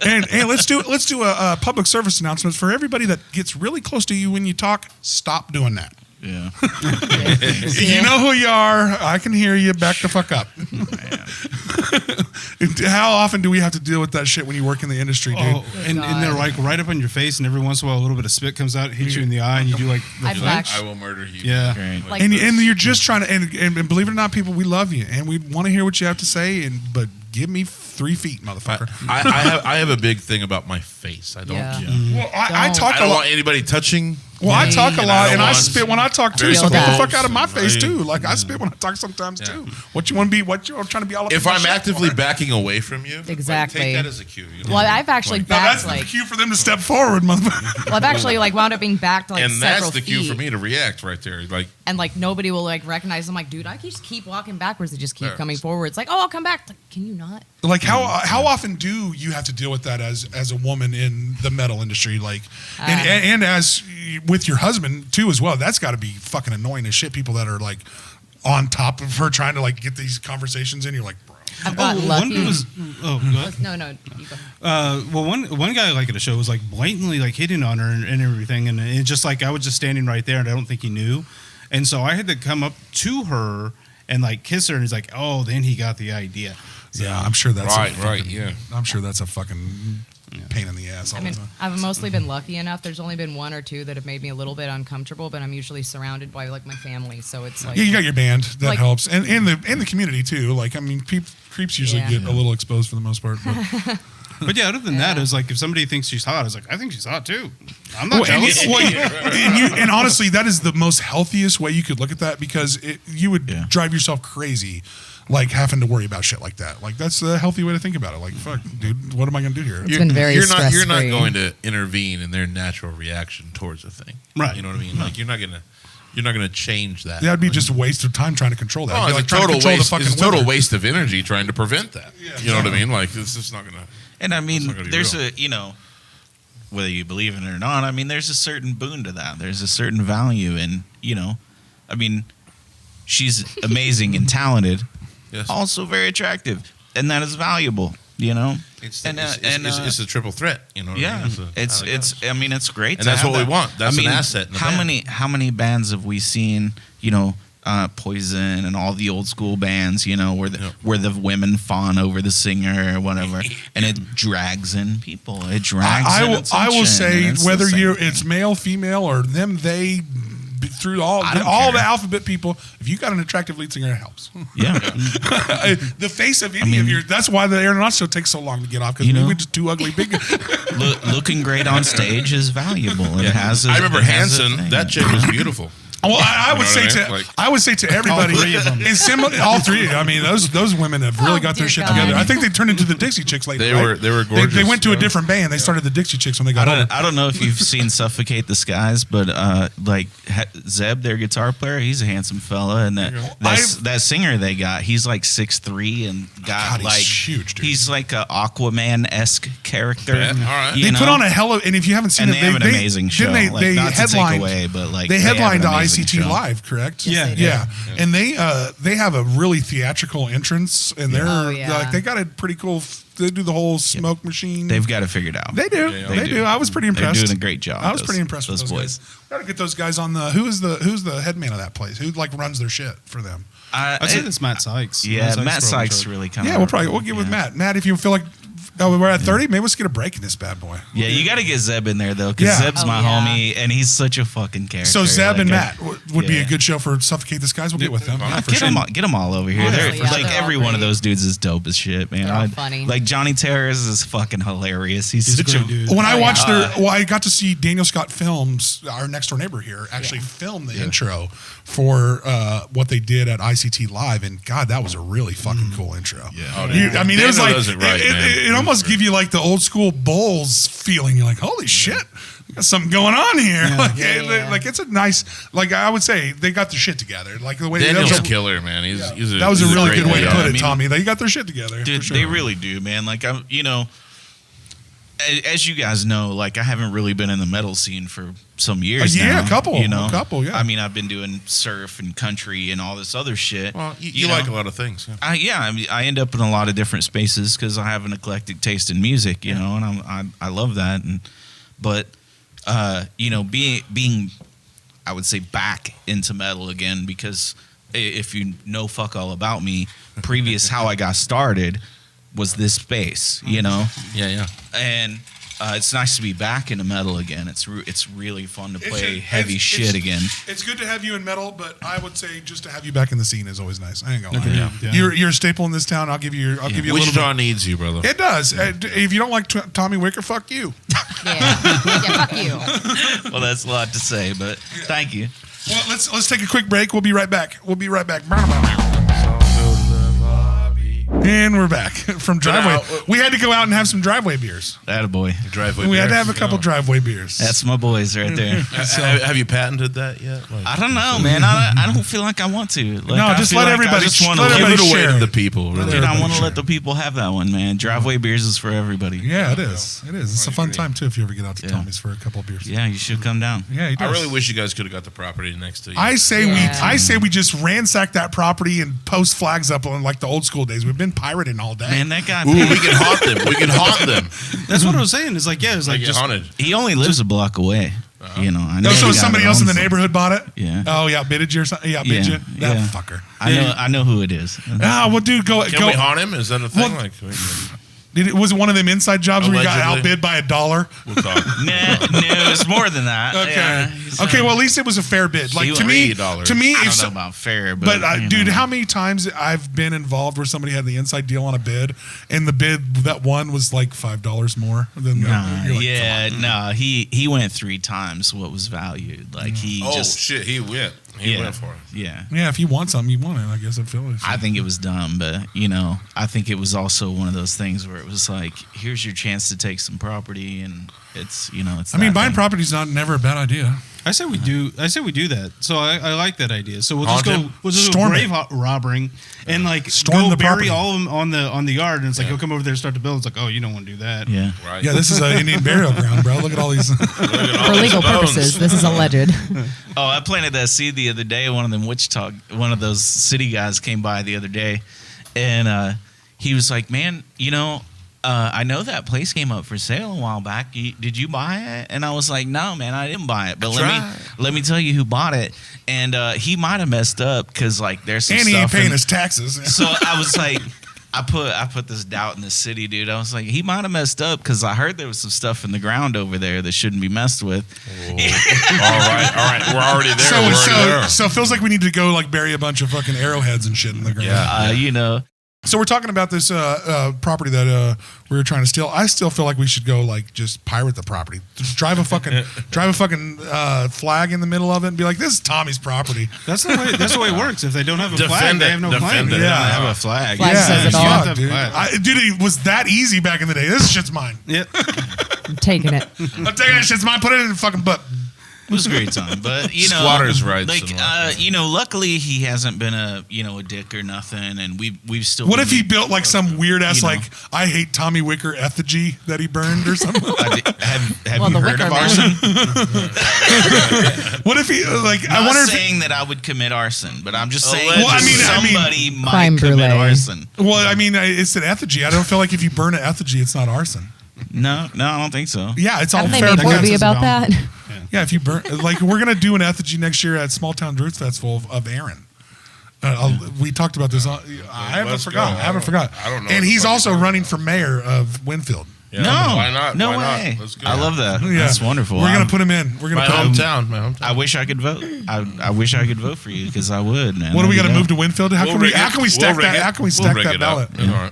And let's do a public service announcement for everybody that gets really close to you when you talk. Stop doing that. Yeah. You know who you are. I can hear you. Back the fuck up. How often do we have to deal with that shit when you work in the industry, dude? And they're like right up on your face, and every once in a while a little bit of spit comes out, hits you in the eye, and you do like the I will murder you. Yeah. Great. Like, and you're just trying to, and believe it or not, people, we love you, and we want to hear what you have to say, but give me 3 feet, motherfucker. I have a big thing about my face. I don't. Well, I talk I a don't lot. want anybody touching. Well, I talk a lot, and I want spit when I talk too. very So get the close fuck out of my and face I- too. Like I spit when I talk sometimes too. What you want to be? What you're trying to be all up? If in my I'm shit actively for? backing away from you, Exactly. take that as a cue. well, I've actually No, that's backed the cue for them to step forward, motherfucker. Well, I've actually wound up being backed like and several that's the cue feet. for me to react right there. Like, And like nobody will like recognize them. Like, dude, I just keep walking backwards. They just keep There. coming forward. It's like, oh, I'll come back. Like, can you not? Like how often do you have to deal with that as a woman in the metal industry? Like, and as with your husband too as well. That's got to be fucking annoying as shit. People that are like on top of her trying to like get these conversations in. You're like, bro. I've got One lucky. dude was go ahead. No, you go. Well, one guy like at a show was like blatantly like hitting on her and everything, and it just like I was just standing right there, and I don't think he knew, and so I had to come up to her and like kiss her, and he's like, oh, then he got the idea. Yeah, I'm sure that's right, yeah. I'm sure that's a fucking pain in the ass. All I mean, the time. I've mostly been lucky enough. There's only been 1 or 2 that have made me a little bit uncomfortable, but I'm usually surrounded by like my family, so it's like Yeah, you got your band that Like- helps, and the community too. Like, I mean, creeps usually Yeah. get a little exposed for the most part. But. But yeah, other than that, it was like if somebody thinks she's hot, I was like, I think she's hot too. I'm not Well, jealous. and honestly, that is the most healthiest way you could look at that because you would Yeah. drive yourself crazy, like having to worry about shit like that. Like that's a healthy way to think about it. Like, fuck, dude, what am I gonna do here? It's been very you're not stress-free. going to intervene in their natural reaction towards a thing. Right. You know what I mean? Like you're not gonna change that. That'd be Like, just a waste of time trying to control that. Oh, It'd be it's like a trying to total control the waste. fucking It's a total weather. waste of energy trying to prevent that. You know what I mean? Like it's just not gonna. And I mean, not gonna be there's real. whether you believe in it or not, I mean, there's a certain boon to that. There's a certain value in, I mean, she's amazing and talented, Yes. also very attractive, and that is valuable, It's and, it's a triple threat. You know. What I yeah, mean? it's great, And to that's have what we that. want. That's I mean, an asset in the how band. many bands have we seen? Poison and all the old school bands, where the women fawn over the singer or whatever, and it drags in people. It drags. I in will attention, say and it's whether the same it's male, female, or them, they. Through all I don't the care. alphabet people, if you got an attractive lead singer, it helps. Yeah. The face of any of your. That's why the Aeronauts show takes so long to get off because we were just too ugly. Big. Looking great on stage is valuable. It has. I remember it has a Hanson. thing. That chick was beautiful. Well, I would You say know what I to mean? Like- I would say to everybody, All three of them. it's similar. All three. I mean, those women have really Oh, got their dear shit God. together. I think they turned into the Dixie Chicks later. They right? were They gorgeous. went to a yeah. different band. They started the Dixie Chicks when they got older. I don't know if you've seen Suffocate the Skies, but Zeb, their guitar player, he's a handsome fella, and that singer they got, he's like 6'3" and got God, he's like huge, dude. He's like a Aquaman-esque character. Yeah, all right. you They put know? on a hell of, and if you haven't seen And it, they have an amazing show. Didn't Like, they not to take headlined away, but like they they have headlined an amazing ICT show. Live, correct? Yeah. And they have a really theatrical entrance, and they're Oh, yeah. like they got a pretty cool. They do the whole smoke machine. They've got it figured out. They do. Yeah, They do. I was pretty impressed. They're doing a great job. I was pretty impressed with those boys. guys. Got to get those guys on the. Who's the head man of that place? Who like runs their shit for them? I'd say it's Matt Sykes. Yeah, Matt probably Sykes in charge. really kind of. Yeah, we'll get with Matt. Matt, if you feel like Oh, we're at 30. Maybe let's get a break in this bad boy. Yeah, you got to get Zeb in there though, because Zeb's my homie, and he's such a fucking character. So Zeb and Matt would be a good show for Suffocate This Guys. We'll get with them. Yeah, get them all over here. Every one of those dudes is dope as shit, man. They're all funny. Like Johnny Terrace is fucking hilarious. He's such a a dude. When I watched I got to see Daniel Scott Films, our next door neighbor here, actually film the intro for what they did at ICT Live, and God, that was a really fucking cool intro. Yeah, I mean, it was like it almost give you like the old school Bulls feeling. You're like, holy shit, we got something going on here. Like it's a nice, like I would say, they got their shit together. Like the way Daniel's a killer, man. That was a really good way to put it, Tommy. They got their shit together, dude. They really do, man. Like as you guys know, like I haven't really been in the metal scene for some years now. A couple. I mean, I've been doing surf and country and all this other shit. Well, you like a lot of things. I end up in a lot of different spaces because I have an eclectic taste in music, you know, and I love that. But being, I would say, back into metal again, because if you know fuck all about me, previous how I got started was this space, you know? Yeah. And it's nice to be back into metal again. It's really fun to play heavy shit again. It's good to have you in metal, but I would say just to have you back in the scene is always nice. I ain't gonna lie. Yeah. You're a staple in this town. I'll give you a little bit. Wichita needs you, brother. It does. If you don't like Tommy Wicker, fuck you. Yeah, fuck you. Well, that's a lot to say, but thank you. Well, let's take a quick break. We'll be right back. And we're back from driveway. We had to go out and have some driveway beers. Attaboy. We had to have a couple driveway beers. That's my boys right there. Have you patented that yet? I don't know, man. I don't feel like I want to. Like, just let everybody. Give it away to the people. Really. Dude, I want to let the people have that one, man. Driveway beers is for everybody. Yeah, it is. It is. It's a fun time too if you ever get out to Tommy's for a couple of beers. Yeah, you should come down. Yeah, he does. I really wish you guys could have got the property next to you. I say we just ransack that property and post flags up on like the old school days. We've been pirating all day. Man, that guy. We can haunt them. We can haunt them. That's what I was saying. It's like, it's like just haunted. He only lives a block away. You know, I know. So somebody else in the neighborhood bought it. Yeah. Oh yeah, bidded you or something. Yeah, bid you. That fucker. I know who it is. Well, dude, go. Can we haunt him? Is that a thing? Was it one of them inside jobs where you got outbid by $1? We'll talk. No, it's more than that. Okay. Okay. Well, at least it was a fair bid. Like to me, I don't know about fair, but dude, how many times I've been involved where somebody had the inside deal on a bid, and the bid that won was like $5 more than. He went 3 times what was valued. Like he shit, he went. He went for it. Yeah. Yeah. If you want something, you want it. I guess I feel it. I think it was dumb, but I think it was also one of those things where it was like, here's your chance to take some property, and it's it's. I mean, buying property is never a bad idea. I say we do that. So I like that idea. So we'll just go Storm grave robbing and like storm go the bury property. all of them on the yard, and it's like he'll come over there and start to build. It's like, oh, you don't want to do that. Yeah. Right. Yeah, this is an Indian burial ground, bro. Look at all these. For legal purposes, this is alleged. Oh, I planted that seed the other day. One of them Wichita, one of those city guys came by the other day, and he was like, "Man, I know that place came up for sale a while back. Did you buy it?" And I was like, "No, man, I didn't buy it. But let me tell you who bought it." And he might have messed up because like there's some and stuff. he ain't paying his taxes. So I was like, I put this doubt in the city, dude. I was like, he might have messed up because I heard there was some stuff in the ground over there that shouldn't be messed with. All right, we're already there. So it feels like we need to go like bury a bunch of fucking arrowheads and shit in the ground. Yeah, So we're talking about this property that we were trying to steal. I still feel like we should go like just pirate the property. Just drive a fucking flag in the middle of it and be like, "This is Tommy's property." That's the way it works. If they don't have a flag, they have no claim. They don't have a flag. Flag says it all. Dude. It was that easy back in the day. This shit's mine. Yep. I'm taking it. I'm taking that shit's mine. Put it in the fucking butt. It was a great time, but squatters' rights. Like luckily he hasn't been a dick or nothing, and we've still. What if he built like some weird ass like I hate Tommy Wicker effigy that he burned or something? Have you heard of arson? What if he like? I wonder saying that I would commit arson, but I'm just saying somebody might crime commit brulee. arson. Well, I mean, it's an effigy. I don't feel like if you burn an effigy, it's not arson. No, I don't think so. Yeah, it's all Haven't fair. they made a movie about that? Yeah, if you burn, like we're gonna do an effigy next year at Small Town Roots Festival of Aaron. We talked about this. I haven't forgot. I don't know. And he's also running for mayor of Winfield. Yeah, No, why not? no Why way. Not? Let's go. I love that. Yeah. That's wonderful. We're gonna put him in. We're gonna My put him. hometown. My hometown. I wish I could vote. I wish I could vote for you because I would, man. What do we got to That'd be move to Winfield? How We'll can we? rig How it. can we stack We'll rig that? it. How can we We'll stack rig that it ballot? up. All right.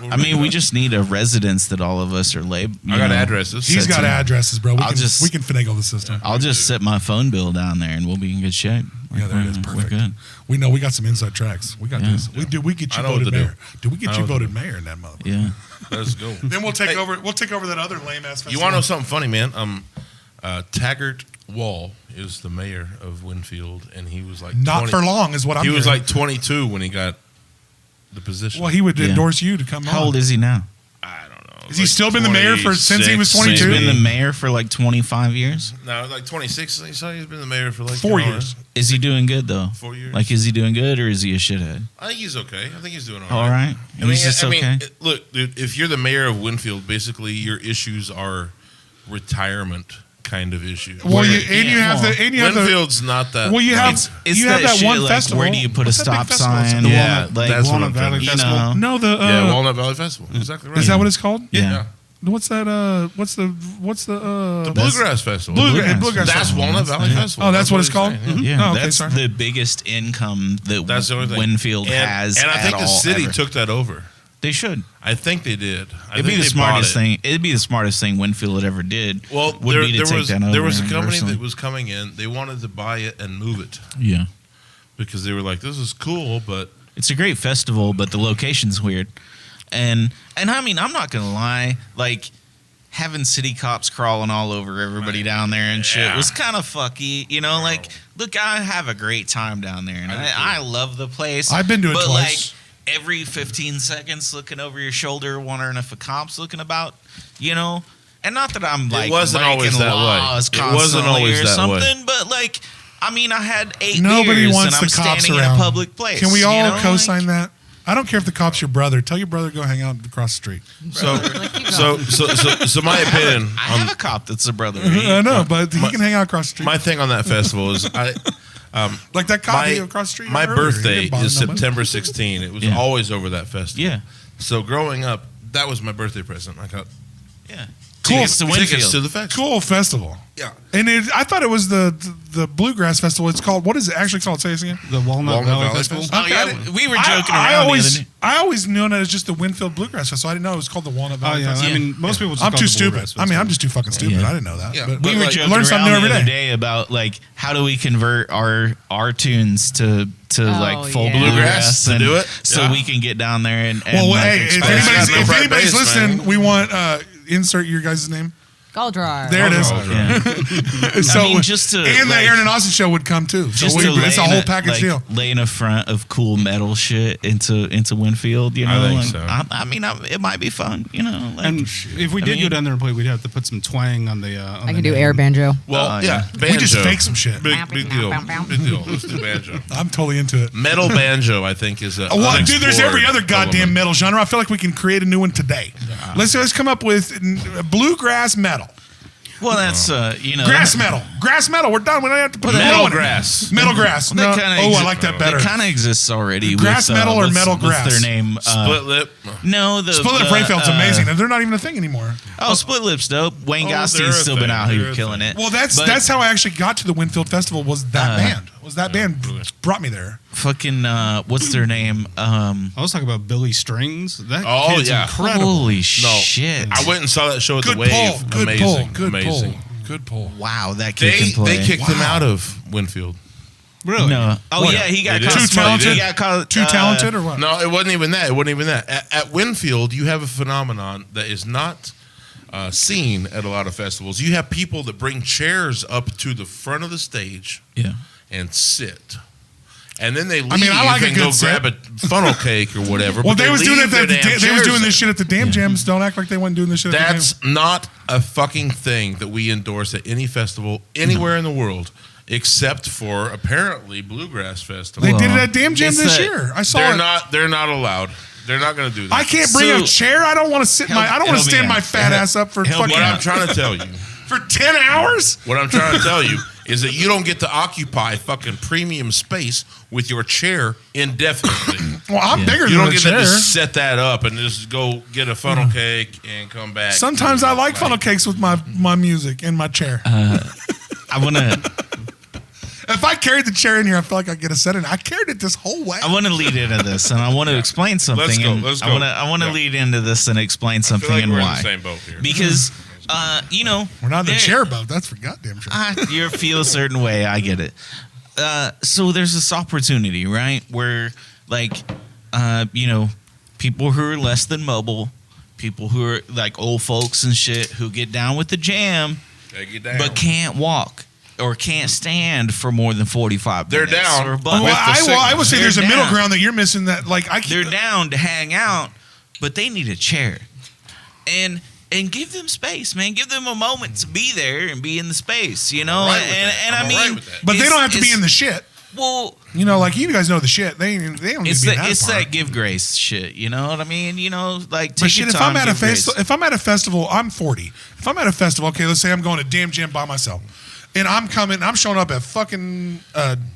dope. I mean, we just need a residence that all of us are labeled. I got addresses. He's got addresses, bro. We I'll can just- we can finagle the system. I'll just set my phone bill down there, and we'll be in good shape. Yeah, there it is. We're Perfect. good. We know we got some inside tracks. We got Yeah. this. We get I you know what voted to do. mayor. Do we get I you know what to voted mayor in that mother? Yeah. Let's go. Then we'll take Hey. over. We'll take over that other lame ass. You want to know something funny, man? Taggart Wall is the mayor of Winfield, and he was like Not for long is what I'm. He was hearing. like 22 when he got the position. Well, he would Yeah. endorse you to come. How on. old is he now? I don't know. Has he still been the mayor since he was 26, 22? He's been the mayor for like 25 years. No, like 26. He said he's been the mayor for like 4 years. Is he doing good though? 4 years. Like, is he doing good or is he a shithead? I think he's okay. I think he's doing All right. He's just okay. Look, dude, if you're the mayor of Winfield, basically your issues are retirement kind of issues. Well, Where- you yeah, have well, the and you have the. Winfield's not that. Well, you have It's you have that shit, one like, festival. Where do you put What's a that big stop festival? sign? The Yeah, Walnut- that's what Walnut I'm Valley trying to- You Festival. know, No, the Yeah, Walnut Valley Festival. Exactly right. is that what it's called? yeah. What's that? What's the The Bluegrass Festival. Bluegrass That's Festival. Walnut Valley Yeah. Festival. Oh, that's what it's he's called? saying, yeah. Yeah, Oh, okay, that's sorry. the biggest income that That's the only thing. Winfield has. And I think at the all, city ever. took that over. They should. I think they did. It'd be the smartest thing. It'd be the smartest thing Winfield had ever did. Well, would be to take that over there was a and company personally- that was coming in. They wanted to buy it and move it Yeah, because they were like, "This is cool," but it's a great festival, but the location's weird. And I mean, I'm not gonna lie, like having city cops crawling all over everybody down there and shit Yeah. was kind of fucky. You know, like look, I have a great time down there, and I love the place. I've been to it but twice. Like every 15 seconds, looking over your shoulder, wondering if a cop's looking about. You know. And not that I'm like wasn't always breaking that way. laws It wasn't constantly always or that way. something, but like, I mean, I had 8 Nobody beers wants and I'm the cops standing around. in a public place. Can we all you know? co-sign Like, that? I don't care if the cop's your brother. Tell your brother to go hang out across the street. so my opinion I have on a cop that's a brother. I know, but he can hang out across the street. my thing on that festival is like that cop my across the street. my earlier. He birthday didn't bother is nobody. September 16. It was Yeah. always over that festival. Yeah, So growing up, that was my birthday present. I got yeah. Cool. Tickets to tickets Winfield. to the festival. Cool festival. Yeah. And I thought it was the Bluegrass Festival. It's called, what is it actually called? Say it again. The Walnut Valley Festival. Oh Okay, yeah, we were joking I around always, the other day. I always knew it as just the Winfield Bluegrass Festival. I didn't know it was called the Walnut Oh Valley yeah, Festival. I mean most people just I'm call too it the stupid. Bluegrass I mean, I'm Festival. just too fucking stupid. Yeah. I didn't know that. Yeah, But but We were like- joking learn around something the new every other day. day about like how do we convert our tunes to like full yeah. bluegrass To and do it? so Yeah. we can get down there and well, like, hey, if express anybody's, no if front anybody's bass, listening, man. we want insert your guys' name. Galdrar. There it is. Yeah. So, mean, just to, and the like- Aaron and Austin show would come too. So Just to it's a lay whole in package like, deal. laying a front of cool metal shit into Winfield, you know. I think like, so. I mean, it might be fun, you know. Like, And if we did mean- go down there and play, we'd have to put some twang on the. I can do air banjo. Well, yeah. banjo. We just fake some shit. Big deal. Big deal. Let's do banjo. I'm totally into it. Metal banjo, I think, is a Well, dude, there's every other unexplored goddamn element. metal genre. I feel like we can create a new one today. Let's come up with bluegrass metal. well, that's you know, Grass metal. Grass metal. We're done. We don't have to put Metal that grass. Metal grass. Well, No. that kinda Oh, I exi- like that better. It kind of exists already. Grass with, metal or what's- metal what's grass? their name? Split lip. No, the Split Lip Rayfeld's amazing, and they're not even a thing anymore. Oh, Split Lip's dope. Wayne Oh, they're a Gostein's still been thing. out They're here a killing thing. it. Well, that's But how I actually got to the Winfield Festival. Was that band? Was that band brought me there? fucking what's their name? I was talking about Billy Strings. That Oh, kid's yeah. incredible. Holy No. shit! I went and saw that show at Good the Wave. pull. Good Amazing. pull. Good Amazing. pull. Good pull. Wow, that kid can They play. kicked him out of Winfield. Really? No. Oh What? yeah, he got They did. caught Too smoking. talented? He got caught, Too talented or what? No, it wasn't even that. It wasn't even that. At Winfield, you have a phenomenon that is not seen at a lot of festivals. You have people that bring chairs up to the front of the stage Yeah. and sit. And then they leave I like a and good go sit. grab a funnel cake or whatever. Well, but they was doing leave it. their damn They was chairs doing there. this shit at the Damn Jams. Don't act like they weren't doing this shit. At the That's not a fucking thing that we endorse at any festival anywhere in the world, except for apparently Bluegrass Festival. They did it at Damn Jam It's this that- year. I saw They're it. not. They're not allowed. They're not going to do that. I can't bring So- a chair. I don't want to sit. I don't want help to me stand out. my fat ass up for Help me fucking What I'm trying to tell you. for 10 hours. What I'm trying to tell you is that you don't get to occupy fucking premium space with your chair indefinitely. Well, I'm bigger You than don't a get chair. to just set that up and just go get a funnel cake and come back. Sometimes I like funnel cakes with my music in my chair. I want to. If I carried the chair in here, I feel like I get a set in. I carried it this whole way. I want to lead into this, and I want to explain something. Let's go, and let's go. I want to lead into this and explain something I feel like and we're why. in the same boat here. Because, you know, We're not in the there- chair boat. That's for goddamn sure. You feel a certain way. I get it. So there's this opportunity, right? Where, like, you know, people who are less than mobile, people who are like old folks and shit who get down with the jam, Take it down. but can't walk or can't stand for more than 45 They're minutes. down. Or Well, with the I would say They're there's a middle down. ground that you're missing. That like They're down to hang out, but they need a chair. And give them space, man. Give them a moment to be there and be in the space, you know? all right with that. And I'm I all mean, right with that. but they it's- don't have to be it's- in the shit. Well, You know, like you guys know the shit. They don't need to be in that it's part. that give grace shit, you know what I mean? You know, like But take shit, your if time, I'm at a give grace. festival, I'm 40. If I'm at a festival, okay, let's say I'm going to Damn Jam by myself, and I'm showing up at fucking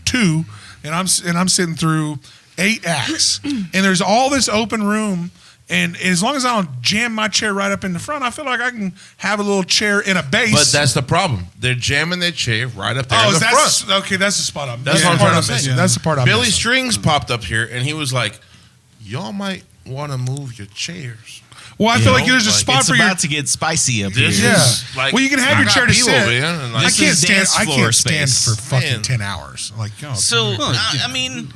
2, and I'm sitting through 8 acts, and there's all this open room. And as long as I don't jam my chair right up in the front, I feel like I can have a little chair in a base. But that's the problem. They're jamming their chair right up there in the that's front. okay. That's the spot I'm. That's the what I'm part trying to missing. say. That's the part I'm Billy missing. Strings popped up here, and he was like, y'all might want to move your chairs. Well, I feel like know, there's a like, spot It's for about your. to get spicy up This here. Yeah. is like, Well, you can have I your got chair to people, sit. man, and like, I This can't is stand. dance I floor can't stand space. for fucking Man. 10 hours. Like, oh, So, dude. I mean,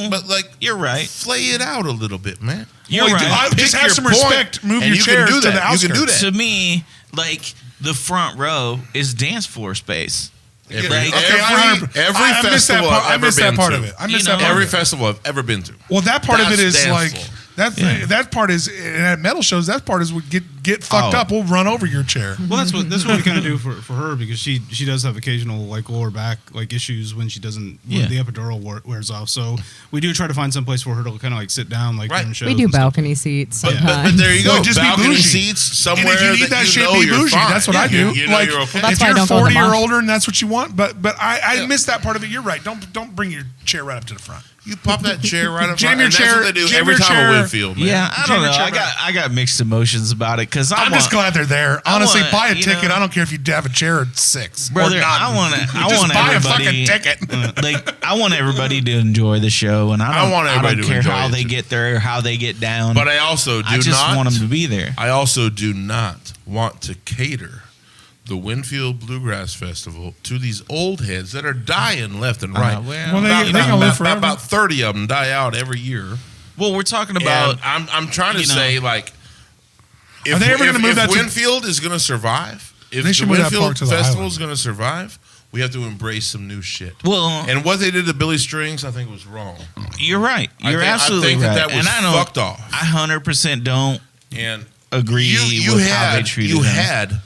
but like, you're right. flay it out a little bit, man. You're Well, right. just Pick have your some point, respect. Move and your you can chairs do to that. the You can do outskirts. that. To me, like the front row is dance floor space. Every, Like- I missed that festival part. I've I ever missed that been part to. of it. I You missed know, that part Every of it. festival I've ever been to. Well, that part of it That's is like danceful. that part is at metal shows. That part is would get fucked Oh. up. We'll run over your chair. Well, that's what we kind of do for her because she does have occasional like lower back like issues when she doesn't Yeah. when the epidural wears off. So we do try to find some place for her to kind of like sit down like Right. during shows. We do and stuff. balcony seats But sometimes. there you go. Well, just be balcony bougie. seats somewhere And if you need that shit, know be you're bougie. fine. That's what I Yeah, do. you know Like, you're okay. Well, that's if why I you're don't go in the 40 or mosh. older and that's what you want, but I Yeah. missed that part of it. You're right. Don't bring your chair right up to the front. You pop that chair right up Jam front, your and chair- that's what they do jam every your time chair- at Winfield, man. Yeah, I Jam don't your know. chair I got mixed emotions about it because I'm just glad they're there. Honestly, want- buy a you ticket. know- I don't care if you have a chair at 6. brother. or not. I want Just buy a fucking ticket. like I want everybody to enjoy the show, and I want everybody don't to care enjoy how it, they too. get there, or how they get down. But I also do I just not want them to be there. I also do not want to cater the Winfield Bluegrass Festival to these old heads that are dying left and right. Well, Well, they about, gonna live forever. about 30 of them die out every year. well, we're talking And about I'm trying to you know- say, like, if, Are they ever gonna move if that to- Winfield is going to survive, if They the should move that park Winfield to the Festival island. is going to survive, we have to embrace some new shit. well, And what they did to Billy Strings, I think, was wrong. you're right. I You're think- I absolutely think right. that was and I don't. fucked off. I 100% don't And agree you with how they treated him. had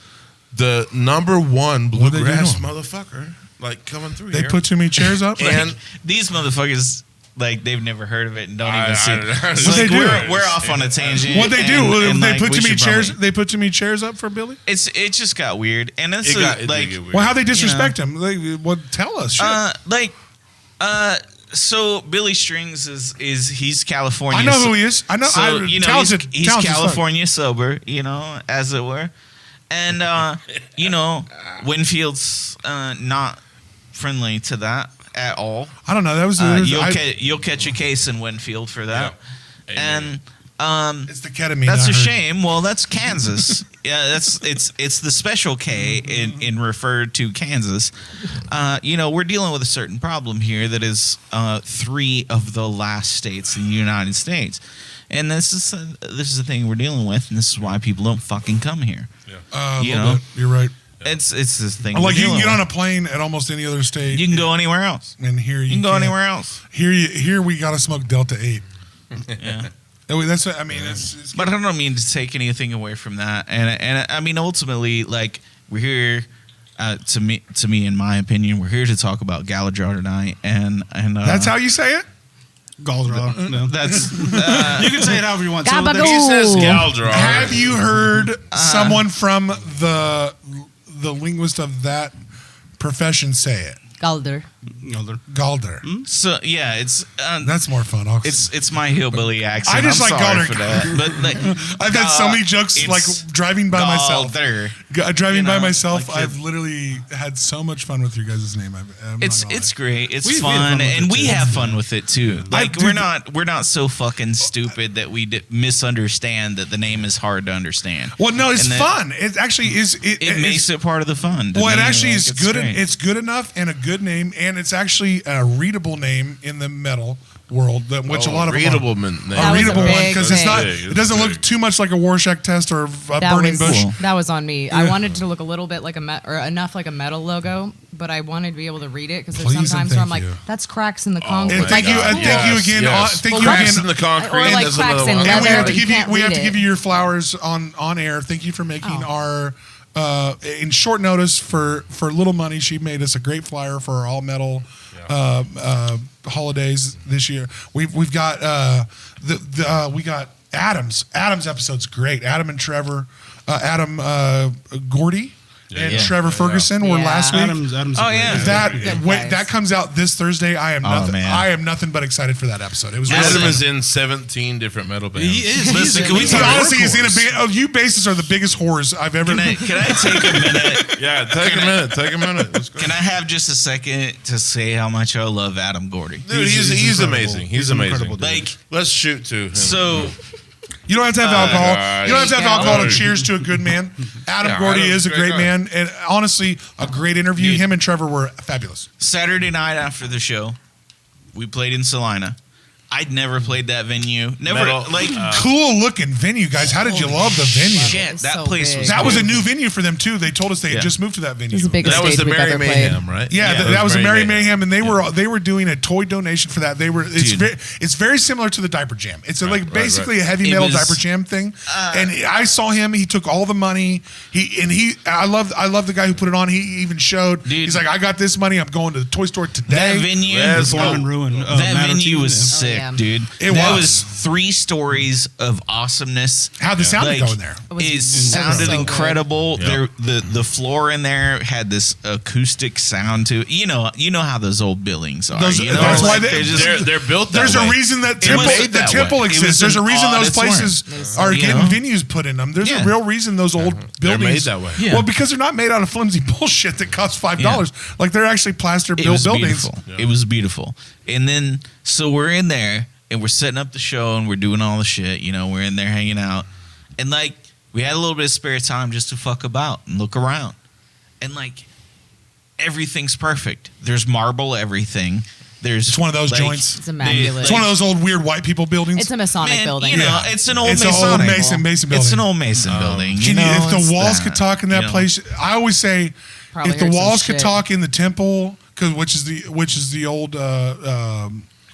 the number one What'd they do to bluegrass him? motherfucker like coming through They here. put too many chairs up. and These motherfuckers, like, they've never heard of it and don't I- even see I- it. I- It's What they like, do? We're off on a tangent. What they do? and, They like, put we too many should chairs. probably- They put too many chairs up for Billy. It just got weird, and it's it got, it like did get weird. Well, how they disrespect him? Well, tell us. Shit. So Billy Strings is he's California. I know who he is. I know. So you know talented, he's talented as fuck. California sober, you know, as it were, and you know Winfield's not friendly to that at all. I don't know. That was. You'll catch a case in Winfield for that, Yeah. Amen. and it's the ketamine. that's I a heard. shame. Well, that's Kansas. Yeah, it's the special K in referred to Kansas. You know, we're dealing with a certain problem here that is 3 of the last states in the United States, and this is the thing we're dealing with, and this is why people don't fucking come here. A You little know? bit. You're right. It's this thing. Like we're you can dealing get on a with. plane at almost any other state. You can go anywhere else. and here You can go can't. anywhere else. Here we gotta smoke Delta 8. Yeah. That's what I mean. It's But I don't mean to take anything away from that, and I mean ultimately, like we're here, to me, in my opinion, we're here to talk about Galdrar tonight, and that's how you say it. Galdrar. No. that's You can say it however you want. So Gabagool. he says Ooh. Galdrar. Have you heard someone from the linguist of that Profession, say it. Galdrar. Galdrar. So yeah, it's That's more fun. it's my hillbilly accent. I just I'm like sorry Galdrar. for that. But like, I've had so many jokes it's like driving by myself. Galdrar. Driving You by know, myself, like I've literally had so much fun with your guys' name. I'm not gonna It's lie. great. It's We've had fun, fun with and it, we too. have fun with it too. Like dude, we're not so fucking stupid that we misunderstand that the name is hard to understand. Well, no, it's And that fun. It actually is. It makes it part of the fun. to Well, it me. actually Like, is it's good. great. It's good enough and a good name, and it's actually a readable name in the metal world, which a lot of them are. readable name. That A was a readable one big because it's thing. not. Big, It doesn't it's look big. too much like a Rorschach test or a That burning was, bush. Cool. That was on me. I wanted to look a little bit like or enough like a metal logo, but I wanted to be able to read it because there's Please and sometimes where I'm thank like, you. that's cracks in the concrete. And thank you, God, thank you again. yes. Thank Well, you Cracks again. in the concrete. Or like That's cracks another in one. And we leather, have to but you give you. can't We have read to it. give you your flowers on air. Thank you for making Oh. our in short notice for little money. She made us a great flyer for our all metal holidays this year. We've got we got Adam's episode's great. Adam and Trevor, Adam Gordy and Yeah. Trevor Ferguson were Yeah. last week. Adam's Oh, yeah. That comes out this Thursday. I am nothing. man. I am nothing but excited for that episode. It was really Adam fun. is in 17 different metal bands. He is. Listen, can we He talk honestly is in a workhorse? band. Oh, you bassists are the biggest whores I've ever. Can I take a minute? Yeah, take a minute. Take a minute. Let's go. Can I have just a second to say how much I love Adam Gordy? Dude, he's incredible. amazing. He's He's an amazing. incredible dude. Like, Let's shoot to him. so You don't have to have alcohol. You don't have to have Yeah. alcohol to cheers to a good man. Adam Yeah, Gordy Adam's is a a great great guy. man, and honestly, a great interview. Dude. Him and Trevor were fabulous. Saturday night after the show, we played in Salina. I'd never played that venue. Never Metal, like Cool looking venue, guys. How did you love the venue? shit. It's That so place big. was That was a cool. new venue for them too. They told us they had Yeah. just moved to that venue. It was the biggest that was stage the we've Merry ever played. Mayhem, right? Yeah, that was a Merry Merry Mayhem, and they were doing a toy donation for that. It's very similar to the Diaper Jam. It's right, basically right. a heavy It metal was- Diaper Jam thing. And I saw him. He took all the money. I love the guy who put it on. He even showed. Dude. He's like, I got this money. I'm going to the toy store that today. venue. Let's Reform go. and Ruin. That Matter venue to was them. sick, yeah. dude. It that was. was 3 stories of awesomeness. How'd the sound Like, go in there? It was It sounded so good. incredible. Yeah. The floor in there had this acoustic sound to it. You know how those old buildings are. Those- you know? that's why Like, they- They're built that There's way. a reason that It was made the that temple way. It exists. was There's a an reason those auditorium. places are You getting know? venues put in them. There's Yeah. a real reason those old They're buildings made that way. Yeah. Well, because they're not made out of flimsy bullshit that costs $5. Like they're actually plaster It built was buildings. beautiful. It was beautiful. And then so we're in there and we're setting up the show and we're doing all the shit. You know, we're in there hanging out, and like we had a little bit of spare time just to fuck about and look around, and like everything's perfect. There's marble everything. There's It's one of those joints. It's immaculate. It's one of those old weird white people buildings. It's a Masonic Man, building. You know, it's an old It's an old Masonic. Mason building. It's an old Mason building. Can you, if it's the walls that, could talk in that you know? place, I always say, Probably if the heard some walls could shit. talk in the temple, which is the old,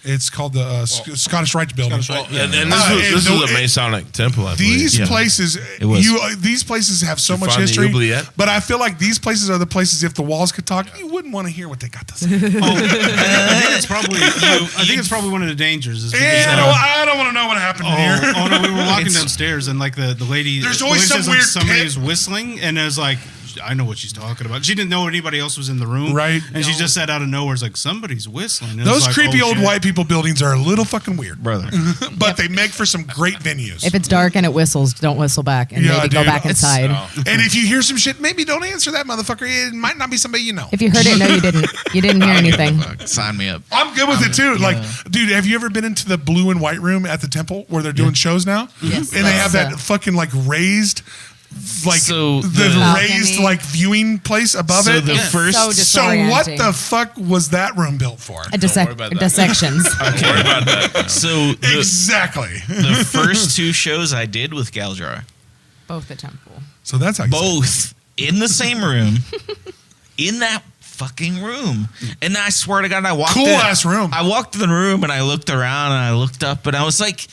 it's called the Scottish Rite building. Scottish Rite, And this was a Masonic temple, I believe. These Yeah. places, It was. these places have so Did you much find the history. oubliette? But I feel like these places are the places. If the walls could talk, you wouldn't want to hear what they got to say. I think it's probably. I think it's probably one of the dangers. Is because, I don't want to know what happened here. Oh no, we were walking downstairs and like the lady. There's the always lady some says, like, weird somebody pit. was whistling, and it was like, I know what she's talking about. She didn't know anybody else was in the room, Right. And she just said out of nowhere, "It's like somebody's whistling." And it Those was like, creepy oh, old shit. white people buildings are a little fucking weird, brother. but they make for some great venues. If it's dark and it whistles, don't whistle back and Yeah, maybe go dude. back It's- inside. And if you hear some shit, maybe don't answer that motherfucker. It might not be somebody you know. If you heard it, no, you didn't. You didn't hear anything. Fuck, sign me up. I'm good with it too. Like, dude, have you ever been into the blue and white room at the temple where they're doing shows now? Yes. And they have that Yes. fucking like raised, like So the the- raised Balcony. like viewing place above So it. the first. So So what disorienting. the fuck was that room built for? A Don't worry about that. dissections. Don't worry about that. So the, Exactly. the first 2 shows I did with Galdrar, Both the temple. So that's how you say it. both in the same room, in that fucking room. And I swear to God, I walked Cool in, ass room. I walked in the room and I looked around and I looked up and I was like,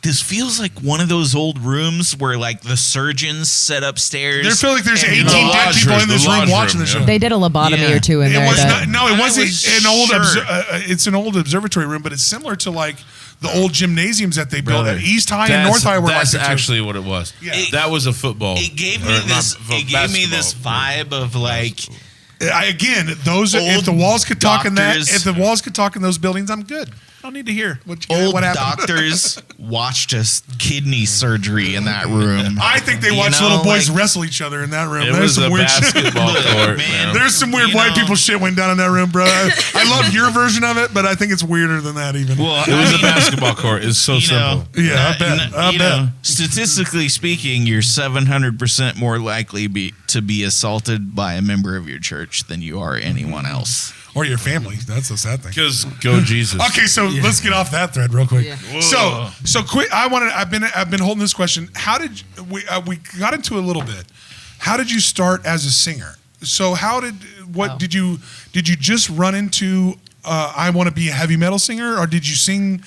this feels like one of those old rooms where like the surgeons set upstairs. There feel like there's and- 18 the dead lodge people room, in this the room lodge watching room, the show. yeah. They did a lobotomy Yeah. or two in It there. was to- not. No, it I wasn't was an old. sure. It's an old observatory room, but it's similar to like the old gymnasiums that they built Brother, at East High and North High. Were That's like that, too. actually what it was. Yeah. That was a football. It gave or me not this. fo- It gave me this basketball. vibe of like Again, those if the walls could talk in that, if the walls could talk in those buildings, I'm good. I don't need to hear what happened. Doctors watched us kidney surgery in that room. I think they watched little boys wrestle each other in that room. There's some weird basketball court, man. There's some weird white people shit went down in that room, bro. I love your version of it, but I think it's weirder than that even. Well, It was a basketball court. It's so simple. Yeah, I bet. Statistically speaking, you're 700% more likely to be assaulted by a member of your church than you are anyone else. Or your family. That's a sad thing. Because go Jesus. Okay, so let's get off that thread real quick. Yeah. So quick. I've been holding this question. How did we got into a little bit? How did you start as a singer? So did you just run into I want to be a heavy metal singer, or did you sing?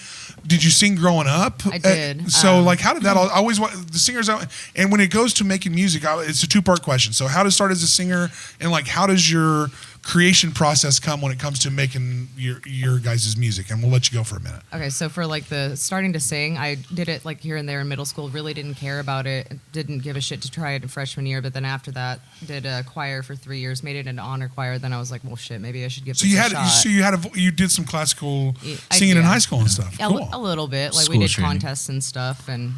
Did you sing growing up? I did. So how did that all? I always want the singers out. And when it goes to making music, it's a 2-part question. So how to start as a singer, and how does your creation process come when it comes to making your guys' music? And we'll let you go for a minute. Okay, so for the starting to sing, I did it here and there in middle school. Really didn't care about it. Didn't give a shit to try it in freshman year. But then after that, did a choir for 3 years. Made it into honor choir. Then I was like, well, shit, maybe I should give this a shot. So you did some classical singing in high school and stuff. Yeah, cool. A little bit. We School did training. contests and stuff. And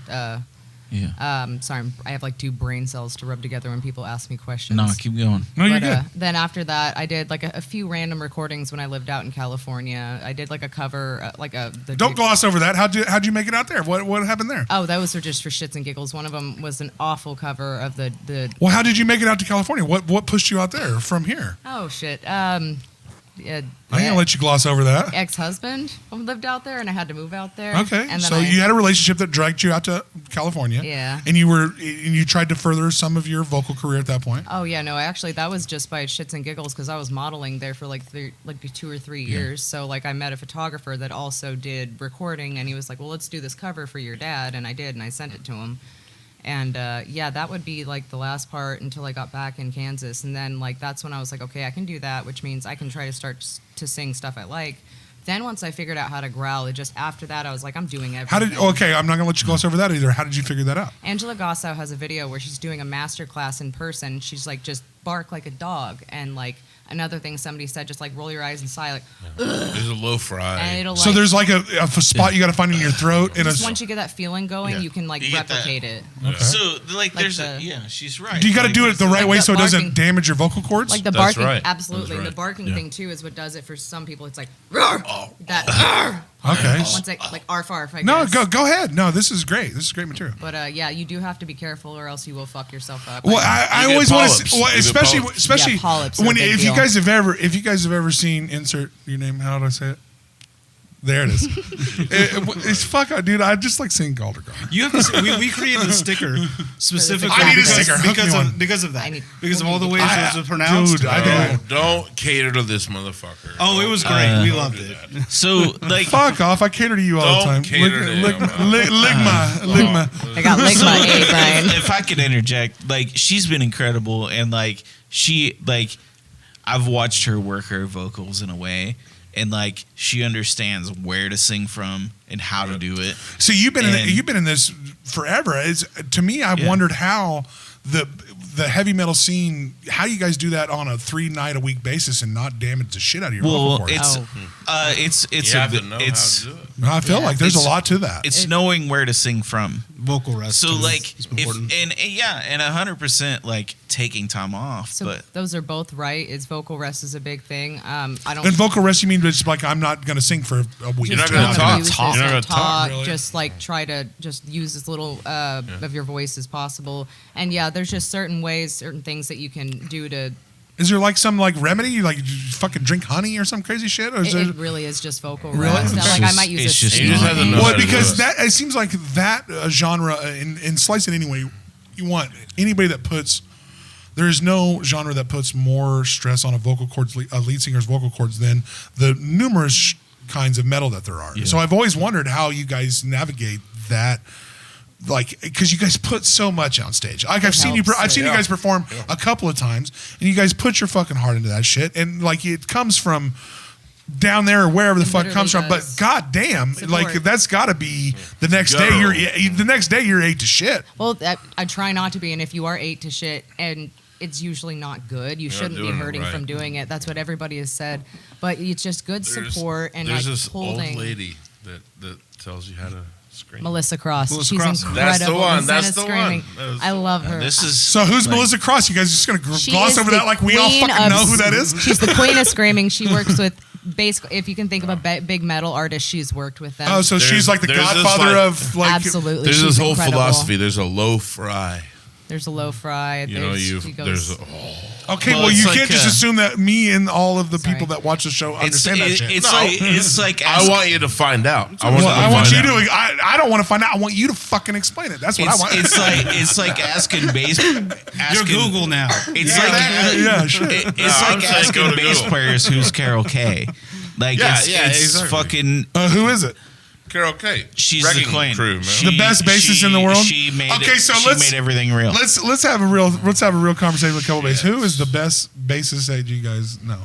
sorry, I have 2 brain cells to rub together when people ask me questions. No, keep going. No, you're good. Then after that, I did a few random recordings when I lived out in California. I did a cover, Don't gloss over that. How'd you make it out there? What happened there? Oh, those were just for shits and giggles. One of them was an awful cover of the. Well, how did you make it out to California? What pushed you out there from here? Oh shit. I ain't gonna let you gloss over that. Ex-husband lived out there, and I had to move out there. Okay, and then so you had a relationship that dragged you out to California. Yeah. And you tried to further some of your vocal career at that point. Oh yeah, no, actually that was just by shits and giggles because I was modeling there for 2 or 3 years. So I met a photographer that also did recording, and he was like, "Well, let's do this cover for your dad," and I did, and I sent it to him. And that would be the last part until I got back in Kansas, and then that's when I was like, okay, I can do that, which means I can try to start to sing stuff I like. Then once I figured out how to growl, after that I was like, I'm doing everything. I'm not gonna let you gloss over that either. How did you figure that out? Angela Gossow has a video where she's doing a master class in person. She's just bark like a dog, and another thing somebody said, just roll your eyes and sigh, There's a low fry. and it'll So there's a spot you got to find in your throat, and once you get that feeling going, you can replicate it. Okay. So she's right. Do you got to do it the right way the so it doesn't barking. damage your vocal cords? The That's barking, right. absolutely. That's right. The barking Yeah. thing too is what does it for some people. It's roar, that. Okay. Once arf arf. I No, guess. go ahead. No, this is great. This is great material. But you do have to be careful, or else you will fuck yourself up. Well, I You always get want polyps. to, well, You get especially polyps. Yeah, polyps are when a big if you deal. guys have ever seen insert your name. How do I say it? There it is. It's fuck, dude. I just like saying Galdrar. You have to say, we created a sticker specifically. I need a because- sticker. Hook me one. because of that. I need- Because of all the ways it was pronounced. Dude, I think Don't cater to this motherfucker. Oh, it was great. We loved it. So fuck off. I cater to you all the Don't time. cater to him. Ligma. I got ligma A, Brian. if I could interject, she's been incredible, and I've watched her work her vocals in a way, and she understands where to sing from and how to do it. So you've been in this forever. To me, I've wondered how the heavy metal scene, how you guys do that on a 3-night-a-week basis and not damage the shit out of your vocal cords. It's You have to know how to do it. I feel like there's a lot to that. It's knowing where to sing from. Vocal rest. So is important. and 100% taking time off. So but those are both right. Vocal rest is a big thing. I don't. And vocal rest, you mean it's I'm not going to sing for a week. You're not gonna talk. Use You're this not to gonna talk, really. Just try to just use as little of your voice as possible. And there's just certain ways, certain things that you can do to. Is there some remedy? You fucking drink honey or some crazy shit? Or is It there, really is just vocal Really? rest. It's I might use it's a just You just have to know well, how to do because it. it seems like that genre, in slice it anyway, you want anybody that puts. There is no genre that puts more stress on a lead singer's vocal cords than the numerous kinds of metal that there are. Yeah. So I've always wondered how you guys navigate that. Because you guys put so much on stage. I've seen you guys perform a couple of times, and you guys put your fucking heart into that shit, and it comes from down there or wherever the fuck it comes from. But does. goddamn, Support. that's got to be the next day. You're ate to shit. Well, I try not to be, and if you are ate to shit, and it's usually not good. You shouldn't be doing it hurting right. from doing it. That's what everybody has said. But it's just good support and there's like this holding. old lady that tells you how to scream. Melissa Cross. Melissa She's Cross. incredible. That's the one. Instead That's of the screaming. one. That was- I love her. This is So who's like, Melissa Cross? You guys are just gonna She gloss is over the that like we all queen fucking of- know who that is? She's the queen of screaming. She works with basically, if you can think of a big metal artist, she's worked with them. Oh, so she's like the there's this, godfather like- of like. Absolutely. There's she's this whole incredible. philosophy. There's a low fry. There's a low fry. You know, she goes, Okay, Well, well, it's you like, can't just assume that me and all of the Sorry. people that watch the show it's understand that shit. it's like I want you to find out. I want, Well, I you want to you find to. out. I don't want to find out. I want you to fucking explain it. That's what I want. it's like asking You're Google now. It's yeah, sure. It's I'm like saying asking go to bass Google. players who's Carol K. Like Yeah, it's exactly. fucking. Who is it? Carol K. She's Wrecking the queen. crew, man. The best bassist in the world? She made Okay, so she let's- made everything real. Let's have a real conversation with a couple bass. Who is the best bassist that you guys know?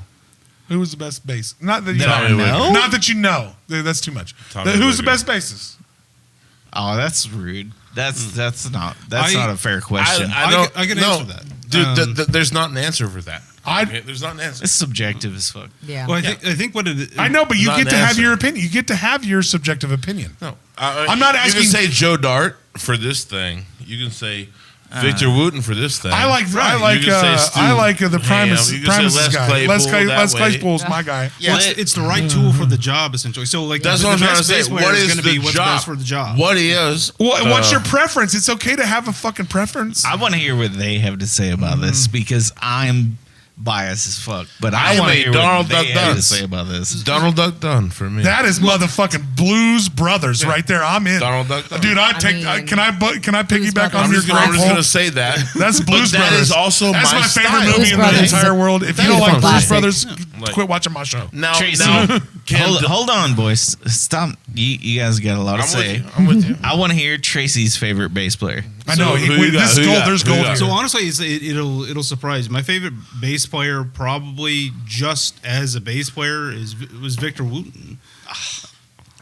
Who is the best bass? Not that you That I know. know? Not that you know. That's too much. Tommy Who's the Wicker. best bassist? Oh, that's rude. That's not I- a fair question. I can answer that. Dude, there's not an answer for that. I- Okay, there's not an answer. It's subjective as fuck. yeah. Well, I think what it. I know, but you Not get an to have answer. your opinion. You get to have your subjective opinion. No, I'm not You asking- can say Joe Dart for this thing. You can say Victor Wooten for this thing. I like You can say Stu the Ham. Primus You can say Primus Les guy. Claypool Les that way. Claypool's my guy. Well, it's the right tool for the job, essentially. So, like, That's the what I'm trying to best say. bass player What is is going to the be what's job? best for the job. What is? What's your preference? It's okay to have a fucking preference. I want to hear what they have to say about this because I'm biased as fuck. But I I am want to a hear Donald what they Duck have to Dunce. say about this. Donald Duck Dunn for me. That is motherfucking Blues Brothers right there. I'm in. Donald Duck Dunn. Dude, I mean, can I piggyback Brothers. on I'm your just great going poll? to say that. That's Blues But that Brothers. is also That's my my favorite style. movie Blues in Brothers the is entire a world. If you that don't is like a Blues classic. Brothers, Like- quit watching my show. Now, Tracy, hold on, boys. Stop. You guys got a lot to say. I'm with you. I want to hear Tracy's favorite bass player. I know. So who you got? This Who you gold. got? There's Who you gold got? here. So honestly, it'll surprise you. My favorite bass player, probably just as a bass player, was Victor Wooten.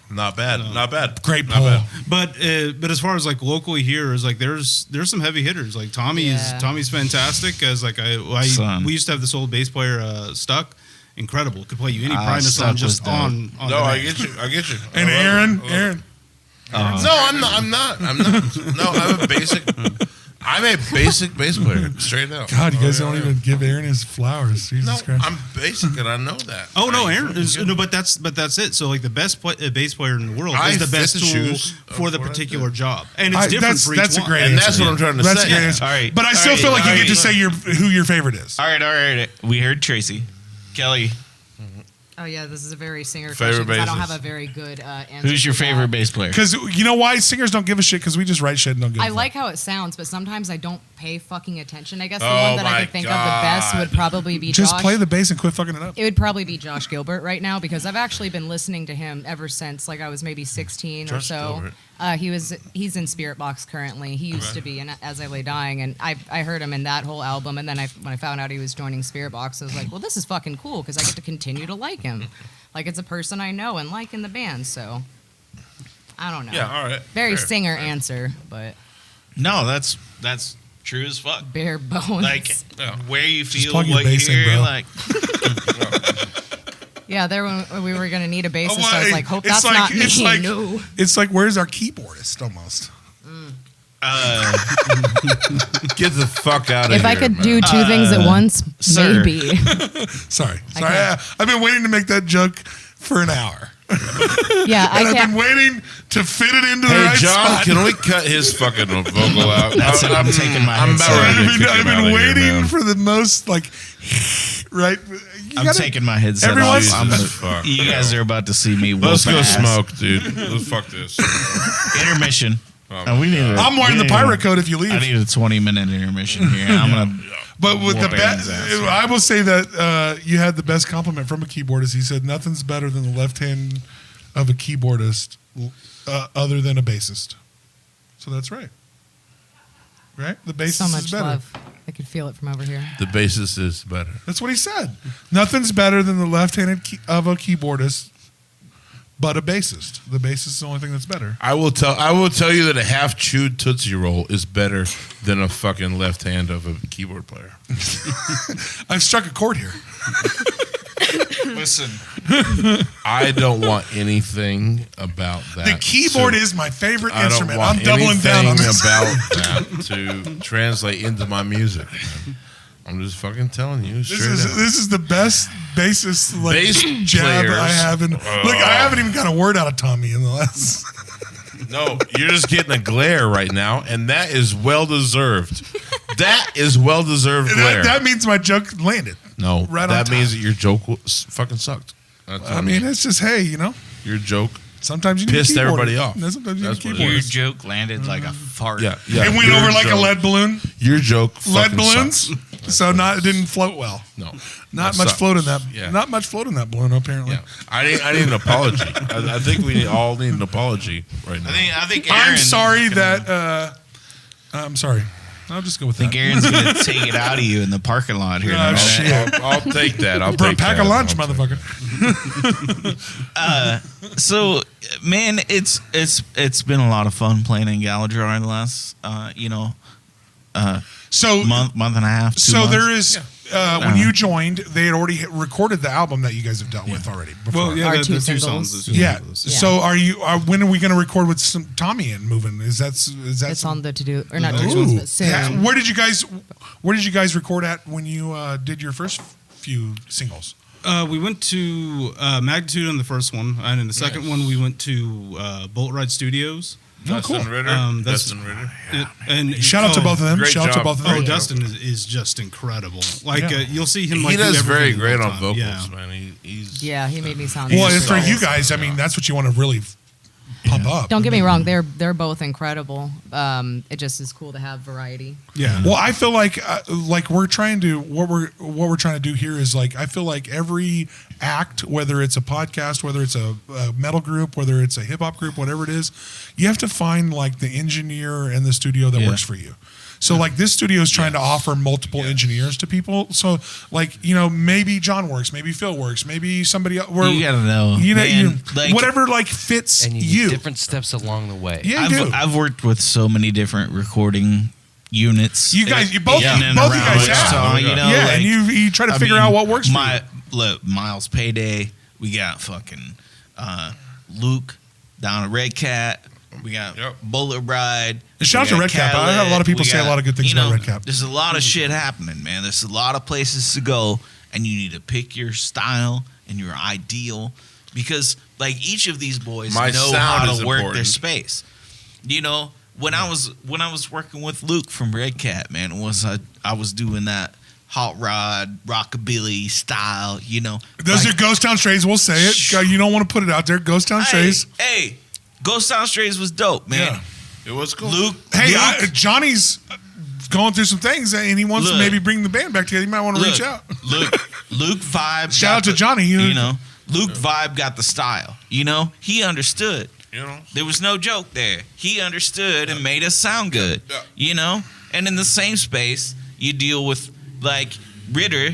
Not bad. Not bad. Great Not poll. bad. But as far as like locally here, is like there's some heavy hitters. Like Tommy's fantastic. As like Son. we used to have this old bass player Stuck, incredible. Could play you any Ah, Primus Stuck song was just dope. on. No, the I bass. get you. And I love Aaron, it. Aaron. No, I'm not. No, I'm a basic bass player. Straight up. God, you guys Oh, don't yeah. even give Aaron his flowers. No, Jesus Christ. I'm basic and I know that. Oh no, I- Aaron is no, but that's it. So like the best bass player in the world I is the fit best the tool shoes for the of what I particular do. job, and it's different for each that's a one. great And answer. that's what I'm trying to That's say. a great answer. All right. But I still All feel right. like you get to All say who your favorite is. All right. We heard Tracy. Kelly, Oh yeah, this is a very singer Favorite question 'cause I don't bassist. have a very good answer. who's your for that. favorite bass player? Because you know why? Singers don't give a shit because we just write shit and don't give a I fuck. like how it sounds, but sometimes I don't pay fucking attention. I guess the Oh one that I my could think of the best God. would probably be Just Josh. play the bass and quit fucking it up. It would probably be Josh Gilbert right now because I've actually been listening to him ever since like I was maybe 16 or Josh so. Gilbert. He's in Spirit Box currently. He used to be in As I Lay Dying, and I heard him in that whole album. And then when I found out he was joining Spirit Box, I was like, well, this is fucking cool because I get to continue to like him. Like it's a person I know and like in the band. So I don't know. Yeah, all right. Very Fair. singer answer, but No, that's true as fuck. bare bones. Like where you feel, plug your what you bass in, hear, bro. like yeah, there when we were gonna need a bassist, Oh, well, I was like, hope it's that's like- not me. it's like- No. It's like, where's our keyboardist almost? Get the fuck out of here. If I could man. do two things at once, sir. maybe. Sorry. can't. I've been waiting to make that joke for an hour. Yeah, I And I've been can't. waiting to fit it into the Hey, right John, spot. can we cut his fucking vocal out? That's it, I'm taking my I'm headset about off. ready to kick I've him out been of here, waiting man. for the most like, right? You I'm gotta- taking my headset everyone's- off. Jesus fuck. You guys are about to see me. Let's whoop go ass. smoke, dude. Let's fuck this. Intermission. Oh, We need a, I'm wearing we the need pirate a- coat if you leave. I need a 20-minute intermission here. I'm gonna. But with the whoop Aaron's best, ass. I will say that you had the best compliment from a keyboardist. He said nothing's better than the left hand of a keyboardist, other than a bassist. So that's right. Right? The bassist So is much better. love. I could feel it from over here. The bassist is better. That's what he said. Nothing's better than the left-handed of a keyboardist, but a bassist. The bassist is the only thing that's better. I will tell you that a half chewed Tootsie Roll is better than a fucking left hand of a keyboard player. I've struck a chord here. Listen, I don't want anything about that. The keyboard is my favorite I don't instrument. want I'm doubling down on anything this. about that to translate into my music. I'm just fucking telling you. This is the best bassist Bass jab players. I have. Look, I haven't even got a word out of Tommy in the last. No, you're just getting a glare right now, and that is well deserved. That is well deserved glare. That means my joke landed. No, right on that time. means that your joke fucking sucked. I mean, it's just, hey, your joke sometimes you need pissed a keyboard. everybody off. Sometimes you need a That's what it keyboard. Your joke landed like a fart. Yeah. It went your over like a joke- lead balloon. Your joke Lead fucking balloons. sucks. So it didn't float well. No, Not that much sucks. float in that. Yeah. Not much float in that balloon apparently. Yeah, I need an apology. I think we all need an apology right now. I think I'm Aaron, sorry that. I'm sorry. I'll just go with I think that. Aaron's gonna take it out of you in the parking lot here. in a Oh, minute. shit. I'll take that. I'll Bro, take pack that. a lunch, I'll take- motherfucker. So, man, it's been a lot of fun playing in Galdrar in the last So month and a half. 2 So months. there is when you joined, they had already recorded the album that you guys have dealt with already. Before. Well, yeah, Our the two two singles. songs. Yeah. Yeah. So are you? When are we going to record with some Tommy and moving? Is that? It's on the to-do, or not Ooh. to-do, but soon. Yeah. Where did you guys record at when you did your first few singles? We went to Magnitude on the first one, and in the second one, we went to Bolt Ride Studios. Dustin cool. Ritter. That's- Dustin Ritter. And Shout out to both of them. great Shout out to job. both of Oh, them. Dustin is just incredible. Like Yeah. you'll see him. He Like does do very everything great all on the time. vocals, Yeah. man. He's Yeah, he made me sound. Well, super and for good. you guys, I mean, that's what you want to really pump up. Don't get me wrong; they're both incredible. It just is cool to have variety. Yeah. Well, I feel like we're trying to what we're trying to do here is like I feel like every act, whether it's a podcast, whether it's a metal group, whether it's a hip hop group, whatever it is, you have to find like the engineer in the studio that works for you. So like this studio is trying to offer multiple engineers to people. So like maybe John works, maybe Phil works, maybe somebody else. You gotta know, man, like- whatever like fits And you. you different steps along the way. Yeah, you do. I've worked with so many different recording units. You guys, both in and you guys around have. Wichita, you know, Yeah, like, and you try to I figure mean, out what works for you. Look, Miles Payday. We got fucking Luke down at Red Cat. We got Bullet Ride. And shout out to We got Red Cap. I had a lot of people We say a lot of good things about Red Cap. There's a lot of shit happening, man. There's a lot of places to go, and you need to pick your style and your ideal because, like, each of these boys My know sound how is to work their important. space. When I was working with Luke from Red Cat, man, I was doing that hot rod rockabilly style, Those are Ghost Town Strays. We'll say it. You don't want to put it out there. Ghost Town Strays. Hey, Ghost Town Strays was dope, man. it was cool. Luke, Hey, Luke, Johnny's going through some things, and he wants to maybe bring the band back together. You might want to reach out. Luke Vibe. Shout out to Johnny. Luke Vibe got the style. He understood. There was no joke there. He understood and made us sound good. And in the same space, you deal with like Ritter,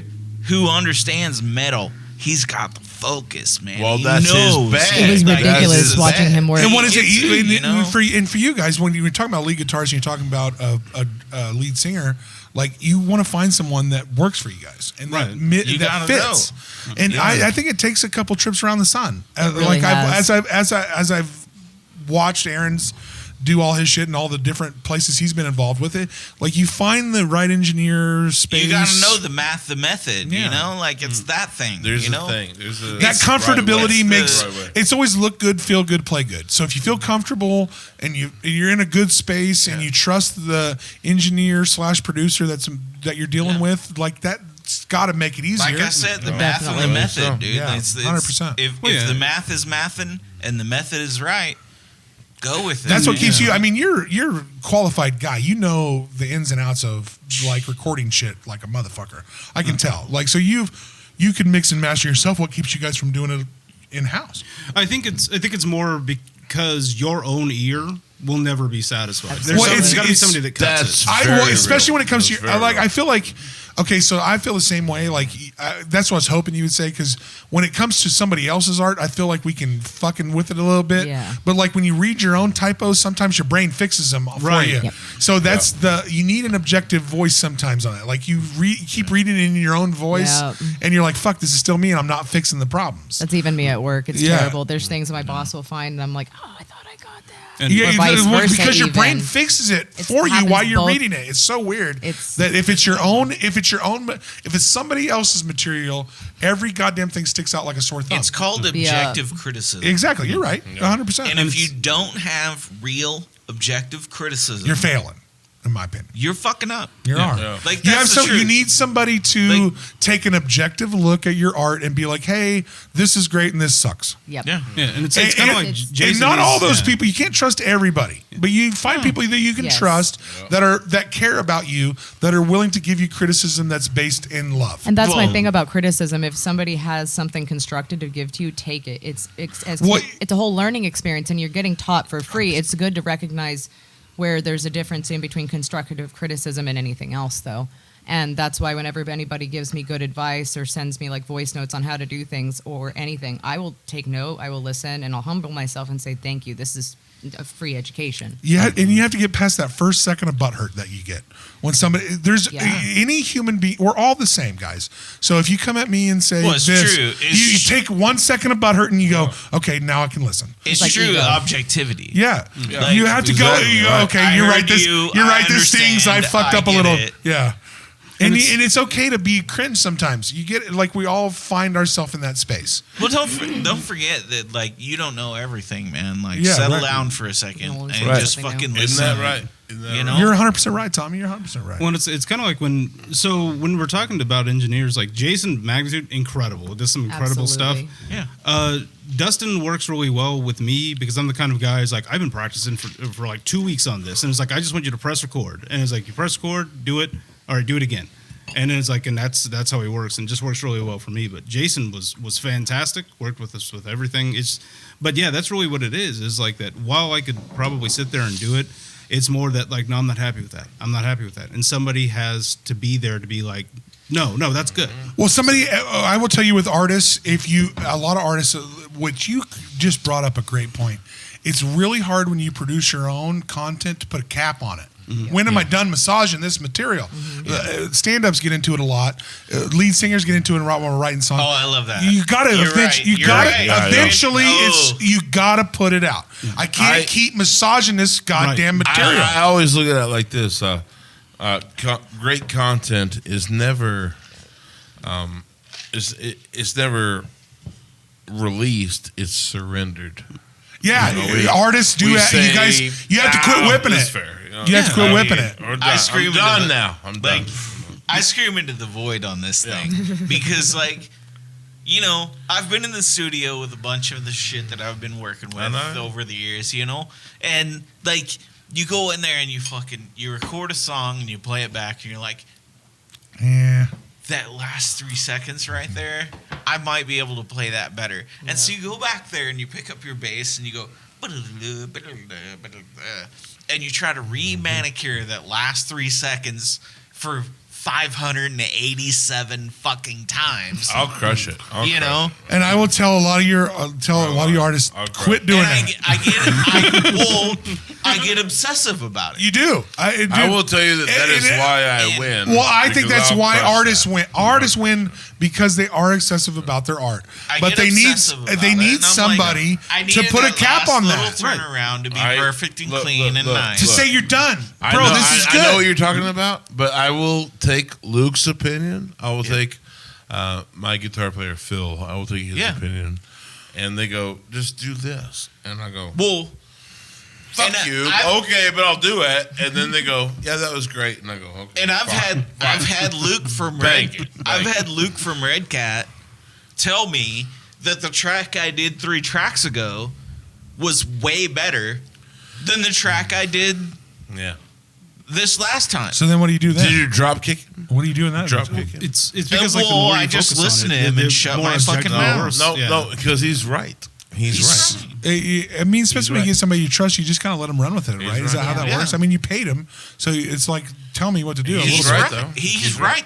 who understands metal. He's got the focus, man. Well, He that's his knows. bag. It was Like, that's ridiculous his watching bag. him work. And what is it? It's, And for you guys, when you're talking about lead guitars and you're talking about a lead singer, like you want to find someone that works for you guys and Right. You that gotta fits. And Yeah. I think it takes a couple trips around the sun. really has. As I've watched Aaron's do all his shit and all the different places he's been involved with it, like you find the right engineer space. You gotta know the method. Yeah. Like it's that thing. There's you a know? thing. There's a That comfortability right way. makes Right way. it's always look good, feel good, play good. So if you feel comfortable and you're in a good space and you trust the engineer / producer that you're dealing with, like that's got to make it easier. Like I said, the Yeah. math and the Definitely. method, So, dude. yeah, It's 100%. If the math is mathin' and the method is right, go with it. That's what keeps you. I mean, you're a qualified guy. You know the ins and outs of like recording shit like a motherfucker. I can tell. Like so you can mix and master yourself. What keeps you guys from doing it in house? I think it's more because your own ear will never be satisfied. Absolutely. There's got to be somebody that cuts it. Especially when it comes to That's your, very like, real. I feel like, okay, so I feel the same way. Like, that's what I was hoping you would say, because when it comes to somebody else's art, I feel like we can fucking with it a little bit. Yeah. But like when you read your own typos, sometimes your brain fixes them for Right. you. Yep. So that's you need an objective voice sometimes on it. Like you keep reading it in your own voice, Yep. and you're like, fuck, this is still me, and I'm not fixing the problems. That's even me at work. It's Yeah. terrible. There's things that my boss will find, and I'm like, oh, I thought I got that. And Yeah, Or vice versa because your brain even. fixes it It for you happens while you're both- reading it. It's so weird It's- that if it's somebody else's material, every goddamn thing sticks out like a sore thumb. It's called objective criticism. Exactly, you're right, 100%. And if you don't have real objective criticism, you're failing, in my opinion. you're fucking up. You are. Yeah. Like, You that's have the truth. you need somebody to take an objective look at your art and be like, "Hey, this is great and this sucks." Yep. Yeah. Yeah, and it's kind of like and Jason. not all is- those yeah. people. You can't trust everybody, but you find people that you can Yes. trust that care about you, that are willing to give you criticism that's based in love. And that's my Well- thing about criticism. If somebody has something constructive to give to you, take it. It's What- a whole learning experience, and you're getting taught for free. It's good to recognize where there's a difference in between constructive criticism and anything else, though. And that's why whenever anybody gives me good advice or sends me like voice notes on how to do things or anything, I will take note, I will listen, and I'll humble myself and say, thank you. This is a free education. Yeah, and you have to get past that first second of butthurt that you get when somebody. There's Yeah. any human being. We're all the same, guys. So if you come at me and say Well, it's this, true. you take 1 second of butthurt and you go, okay, now I can listen. It's like true ego. objectivity. Yeah, Like, you have to go. exactly, You go right. okay, I you're heard right. This, you, you're I right. This stings. I understand, fucked I up a get little. it. Yeah. And it's okay to be cringe sometimes. You get it, like we all find ourselves in that space. Well, don't forget that, like, you don't know everything, man. Like, Yeah, settle right. down for a second No, and it's right. just something fucking else. listen. Isn't that right? Isn't that You right? know? You're 100% right, Tommy. You're 100% right. Well, it's kind of like when we're talking about engineers, like Jason Magnitude, incredible, does some incredible Absolutely. stuff. Yeah. Dustin works really well with me because I'm the kind of guy who's like, I've been practicing for like 2 weeks on this, and it's like, I just want you to press record, and it's like, you press record, do it, all right, do it again, and then it's like, and that's how he works, and just works really well for me. But Jason was fantastic, worked with us with everything. But yeah, that's really what it is like that. While I could probably sit there and do it, it's more that like, no, I'm not happy with that. I'm not happy with that, and somebody has to be there to be like, no, that's good. Well, I will tell you with artists, a lot of artists, which you just brought up a great point. It's really hard when you produce your own content to put a cap on it. When am I done massaging this material? Stand-ups get into it a lot. Lead singers get into it while we're writing songs. Oh, I love that. You gotta You're eventually. right. You're right. Yeah, Eventually, Oh. you gotta put it out. I can't keep massaging this goddamn material. I always look at it like this: great content is never, it's never released. It's surrendered. Yeah, You know, artists do that. You guys, you have to quit whipping That's it. fair. You know? You have to quit whipping it. We're done. I scream I'm done into the- now. I'm done. Like, I scream into the void on this thing because, like, you know, I've been in the studio with a bunch of the shit that I've been working with over the years, you know, and like, you go in there and you record a song and you play it back and you're like, Yeah. that last 3 seconds right there, I might be able to play that better. And so you go back there and you pick up your bass and you go, and you try to re-manicure that last 3 seconds for 587 fucking times. I'll crush it. You know? And I will tell a lot of your artists I'll quit doing And that. I get obsessive about it. You do. I will tell you that is why I win. Well, I think because that's I'll why crush artists that. win. Artists win because they are excessive about their art. But get they need obsessive about they it, need and I'm somebody like, I to needed put a that cap last on little that. turnaround to be I- perfect and look, clean look, and look. nice. To say you're done, I bro. know, This is good. I know what you're talking about, but I will take Luke's opinion. I will take my guitar player Phil. I will take his opinion, and they go, "Just do this," and I go, Well, "Fuck and you." I- Okay, but I'll do it. And then they go, "Yeah, that was great," and I go, "Okay." And I've had Luke from Red. Thank you. I've had Luke from Red Cat tell me that the track I did 3 tracks ago was way better than the track I did yeah. this last time. So then, what do you do then? Did you drop kick? What do you do in that? Drop event? kick? It's because like the Well, more you I just focus on listen it, to him the and shut more my objective fucking it mouth. works. No, Yeah. no, because he's right. He's right. I mean, especially when you get somebody you trust, you just kind of let them run with it, right? Is that how that works? I mean, you paid him, so it's like, tell me what to do. He's right,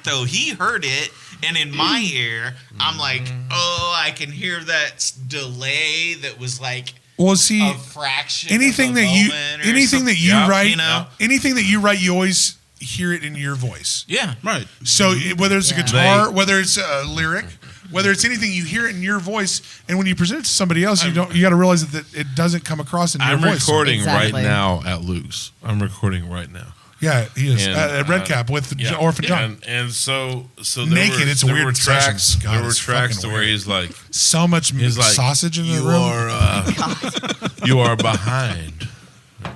though. He heard it, and in my ear, I'm like, oh, I can hear that delay that was like, well, see, a fraction anything of that you write, you know, anything that you write, you always hear it in your voice. Yeah, right. So whether it's a guitar, whether it's a lyric, whether it's anything, you hear it in your voice, and when you present it to somebody else, you got to realize that it doesn't come across in your voice. I'm recording right now at Luke's. I'm recording right now. Yeah, he is at Red Cap with Orphan John. And so naked. It's a weird tracks. God, there were tracks to where he's like so much sausage in the room. You are behind.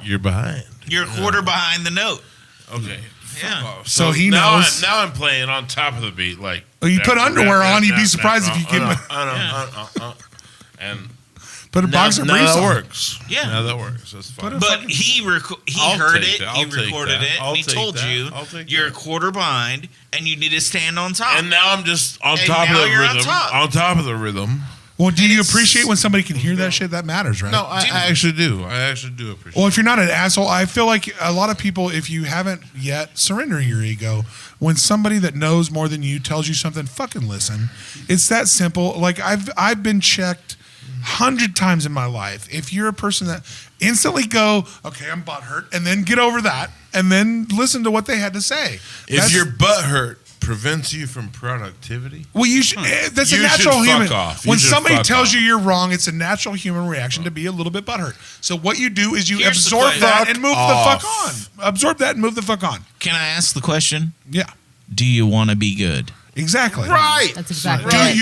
You're behind. You're a quarter behind the note. Okay. Yeah. So he knows. Now I'm playing on top of the beat. Like, you put underwear on, you'd be surprised if you get. And put a boxer briefs that on. Works. Yeah. Now that works. That's fine. But he heard it. He recorded it. And he told you you're a quarter behind, and you need to stand on top. And now I'm just on top of the rhythm. On top of the rhythm. Well, do you appreciate when somebody can hear that shit? That matters, right? No, I actually do. I actually do appreciate it. Well, if you're not an asshole, I feel like a lot of people, if you haven't yet, surrender your ego. When somebody that knows more than you tells you something, fucking listen. It's that simple. Like, I've been checked 100 times in my life. If you're a person that instantly go, okay, I'm butthurt, and then get over that, and then listen to what they had to say. If your butt hurt prevents you from productivity, well, you should. That's a natural human. When somebody tells you you're wrong, it's a natural human reaction to be a little bit butthurt. So what you do is you absorb that and move the fuck on. Absorb that and move the fuck on. Can I ask the question? Yeah. Do you want to be good? Exactly. Right. That's exactly right.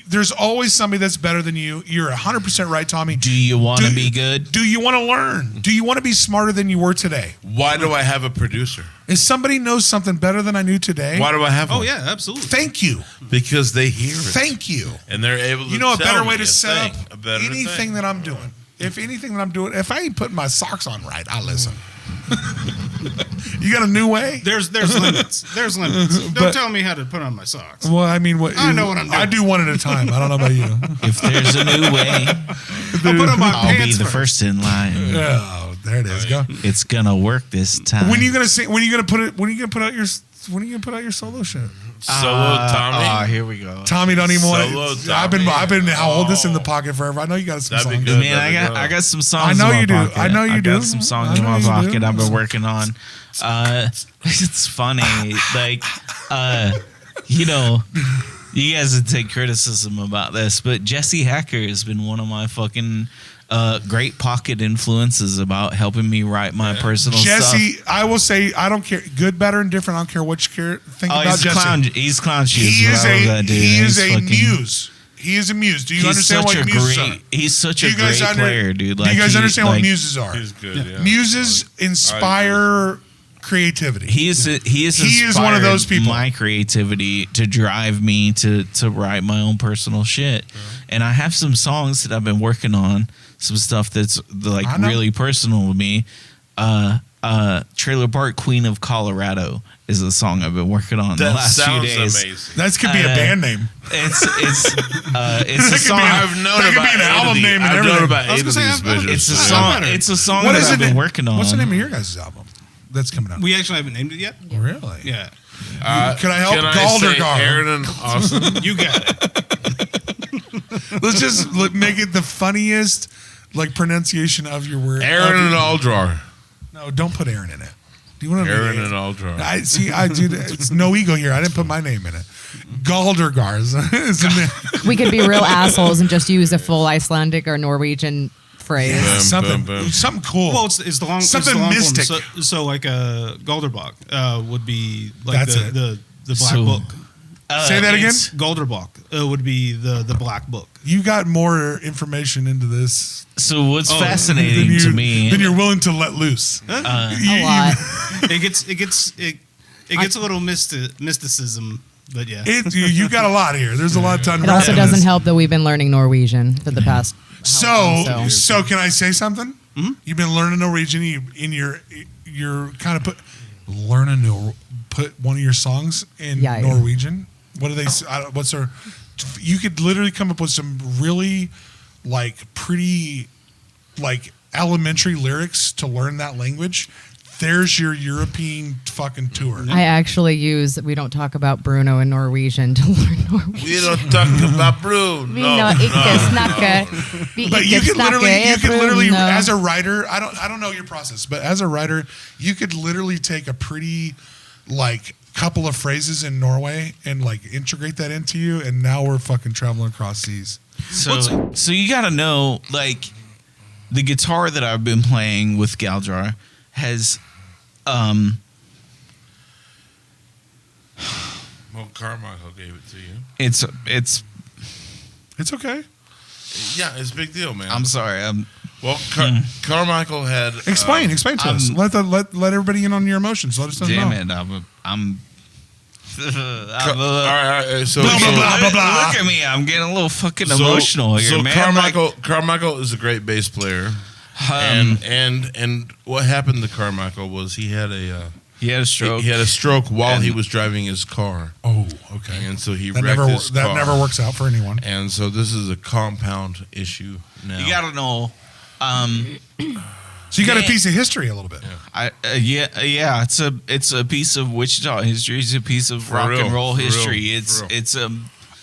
There's always somebody that's better than you. You're 100% right, Tommy. Do you want to be good? Do you want to learn? Do you want to be smarter than you were today? Why do I have a producer? If somebody knows something better than I knew today. Why do I have one? Oh, yeah, absolutely. Thank you. Because they hear it. Thank you. And they're able to You know a tell better me way to set thing, up anything that I'm doing. If anything that I'm doing, if I ain't putting my socks on right, I'll listen. You got a new way? There's limits. There's limits. Don't tell me how to put on my socks. Well, I mean, I know what I'm doing. I do one at a time. I don't know about you. If there's a new way, I'll put on my I'll be pants the first in line. Oh, there it is. Go. It's gonna work this time. When are you gonna sing? When are you gonna put it? When are you gonna put out your? When are you gonna put out your solo shit? Solo Tommy. Here we go. Tommy don't even want. Solo I've been Tommy. I'll hold this in the pocket forever. I know you got some That'd be songs. good. Man, I got some songs. I know in my you do. pocket. I know you do. I got some songs in my pocket I've been working on. It's funny, like, you know, you guys would take criticism about this, but Jesse Hacker has been one of my fucking great pocket influences about helping me write my personal stuff. Jesse, I will say, I don't care. Good, better, and different. I don't care what you think about Jesse. He's clown shoes. He is a fucking muse. He is a muse. Do you understand what muses are? He's such a great player, dude. Do you guys understand what muses are? He's good. Yeah. Muses inspire creativity. He is one of those people. My creativity to drive me to write my own personal shit, and I have some songs that I've been working on. Some stuff that's like really personal to me. Trailer Park Queen of Colorado is a song I've been working on the last few days. Amazing. That could be a band name. It's a song I've known that could about be an album name and I've everything. known about eight of these visions. It's a song. It's a song that I've been working on. What's the name of your guys' album that's coming out? We actually haven't named it yet. Really? Yeah. Can I help? Galdrar. Aaron and Austin. You got it. Let's just make it the funniest pronunciation of your word. Aaron and Galdrar. No, don't put Aaron in it. Do you want to Aaron and Galdrar. I do. It's no ego here. I didn't put my name in it. Galdrar is We could be real assholes and just use a full Icelandic or Norwegian phrase. Yeah, Boom, boom. something cool. Well, it's the long something it's the long mystic. Form. So like a Galderbach would be like That's the black book. Say that again. Galderbach would be the black book. You got more information into this. So what's fascinating to me than you're willing to let loose. A lot. It gets a little mysticism. mysticism, but yeah. You got a lot here. There's a lot to unwrap. It also doesn't help that we've been learning Norwegian for the past. So can I say something? Mm-hmm. You've been learning Norwegian. You're kind of put one of your songs in Norwegian. What do they? What's their? You could literally come up with some really like pretty like elementary lyrics to learn that language, there's your European fucking tour. I actually use we don't talk about Bruno in Norwegian to learn Norwegian. We don't talk about Bruno. But you could literally, as a writer, I don't know your process, but as a writer, you could literally take a pretty like couple of phrases in Norway and like integrate that into you, and now we're fucking traveling across seas. So you got to know, like, the guitar that I've been playing with Galdrar has, Well, Carmichael gave it to you. it's okay. Yeah, it's a big deal, man. I'm sorry. Well, Carmichael had Explain to us. Let everybody in on your emotions. Let us know. Damn it! I'm all right. So, Blah, blah, blah, blah, blah. Look at me! I'm getting a little fucking emotional here, so man. Carmichael is a great bass player, and what happened to Carmichael was he had a stroke. He had a stroke while he was driving his car. Oh, okay. And so he that wrecked his car. That never works out for anyone. And so this is a compound issue now. You got to know. So you got a piece of history a little bit. Yeah. It's a piece of Wichita history. It's a piece of rock and roll history.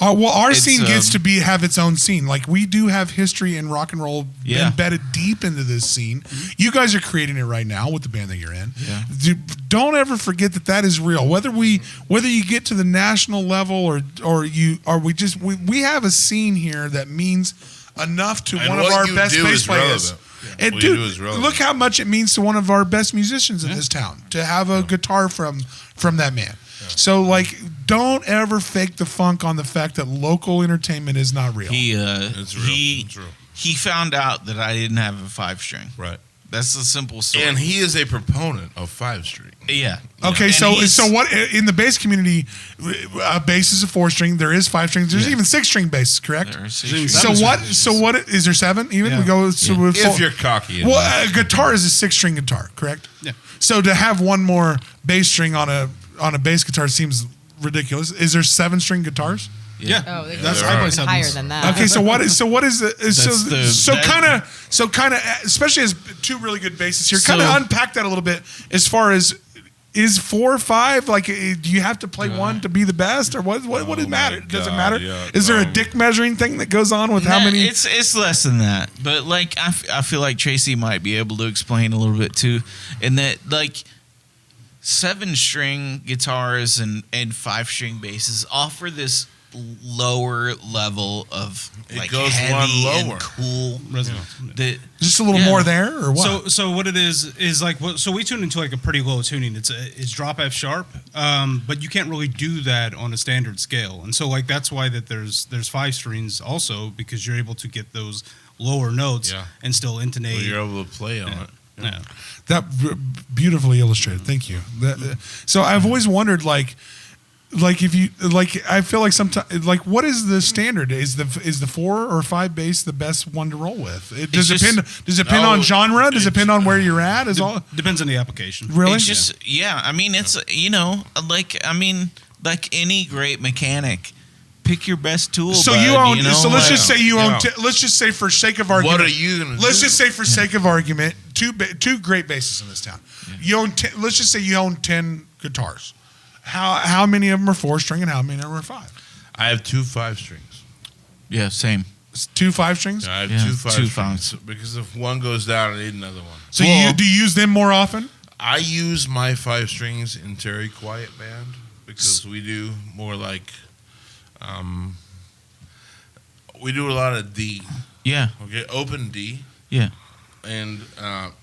Our scene gets to have its own scene. Like we do have history in rock and roll embedded deep into this scene. You guys are creating it right now with the band that you're in. Yeah. Don't ever forget that is real. Whether you get to the national level we have a scene here that means enough to one of our best bass players. Yeah. And dude, look how much it means to one of our best musicians in this town to have a guitar from that man. Yeah. So like, don't ever fake the funk on the fact that local entertainment is not real. It's real. It's real. He found out that I didn't have a 5-string. Right. That's the simple story. And he is a proponent of 5-string. Yeah. Okay, so what in the bass community, bass is a 4-string. There is 5 strings. There's even 6-string basses, correct? There are 6 strings. So what is there 7 even? Yeah. We go if you're cocky. Well, a guitar is a 6-string guitar, correct? Yeah. So to have one more bass string on a bass guitar seems ridiculous. Is there 7-string guitars? Yeah. Oh, that's higher than that. Okay, so what is kind of especially as two really good bassists here, kind of unpack that a little bit as far as is 4 or 5 like do you have to play one to be the best or what does it matter? Does it matter? Yeah, is there a dick measuring thing that goes on with how many? It's less than that, but like I feel like Tracy might be able to explain a little bit too, in that like 7-string guitars and 5-string basses offer this lower level of like goes heavy one lower. and cool resonance. Just a little more there or what? So what it is like so we tune into like a pretty low tuning. It's drop F sharp, but you can't really do that on a standard scale. And so like that's why that there's 5 strings also, because you're able to get those lower notes and still intonate. Well, you're able to play on it. Yeah. That beautifully illustrated. Thank you. So I've always wondered like if you like, I feel like sometimes like what is the standard? Is the 4 or 5 bass the best one to roll with? Does it depend on genre? Does it depend on where you're at? Depends on the application. Really? It's just I mean it's like any great mechanic. Pick your best tool. So bud, you own. You know? So let's just say you own. Let's just say for sake of argument. What are you gonna? Let's just say for sake of argument, two great bassists in this town. Yeah. You own. Let's just say you own 10 guitars. How many of them are 4-string and how many of them are 5? I have 2 5-strings. Yeah, same. 2 5-strings. I have 2 2 5-strings because if one goes down, I need another one. So do you use them more often? I use my 5-strings in Terry Quiet Band because we do more like. We do a lot of D. Yeah. Okay, open D. Yeah. And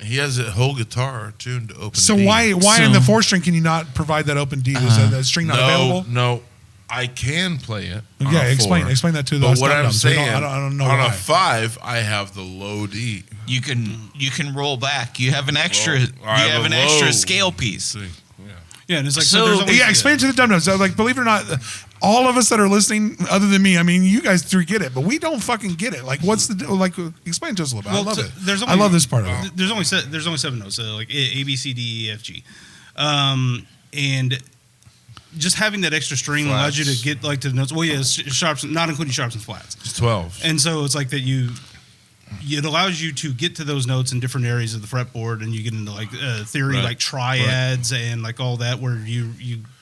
he has a whole guitar tuned to open D. So why in the 4-string can you not provide that open D? Is that string not available? No, I can play it. Yeah, explain that to those. But what I'm saying, I don't know on why. a 5, I have the low D. You can roll back. You have an extra. I have an a extra low scale piece. Yeah, and it's like explain it to the dum-dums. So, like, believe it or not, all of us that are listening, other than me, I mean, you guys 3 get it, but we don't fucking get it. Like, what's explain to us a little bit. I love it. I love this part of it. There's only 7 notes, like A, B, C, D, E, F, G, and just having that extra string allows you to get like to the notes. Well, yeah, sharps, not including sharps and flats. It's 12. And so it's like that you it allows you to get to those notes in different areas of the fretboard, and you get into like theory, like triads and like all that, where you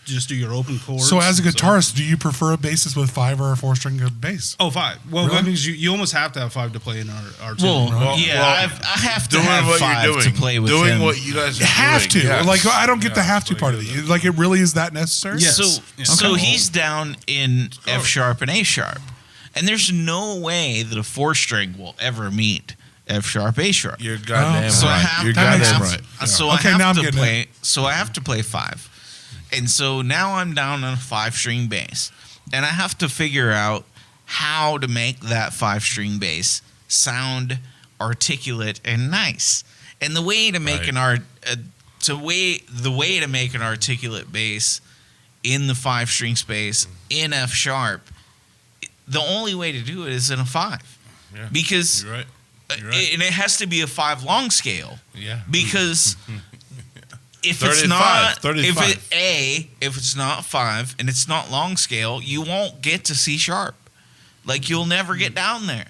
just do your open chords. So as a guitarist, do you prefer a bassist with 5 or a 4-string bass? Oh, 5. Well, Really? that means you almost have to have 5 to play in our tune. I have to have what 5 you're doing, to play with doing him. what you guys You are have doing. to. Yes. Like, I don't get the have to part of it. Like, it really is that necessary? Yes. So he's down in F sharp and A sharp, and there's no way that a 4-string will ever meet F sharp, A sharp. You're goddamn So I right. have, You're that makes goddamn sense. right. So Okay, I now I'm have to getting play. So I have to play 5, and so now I'm down on a 5-string bass, and I have to figure out how to make that 5-string bass sound articulate and nice. And the way to make the way to make an articulate bass in the 5-string space in F sharp, the only way to do it is in a 5, because You're right. and it has to be a 5 long scale. Yeah. Because if 35, it's not 35. if it's not 5 and it's not long scale, you won't get to C sharp. Like, you'll never get down there.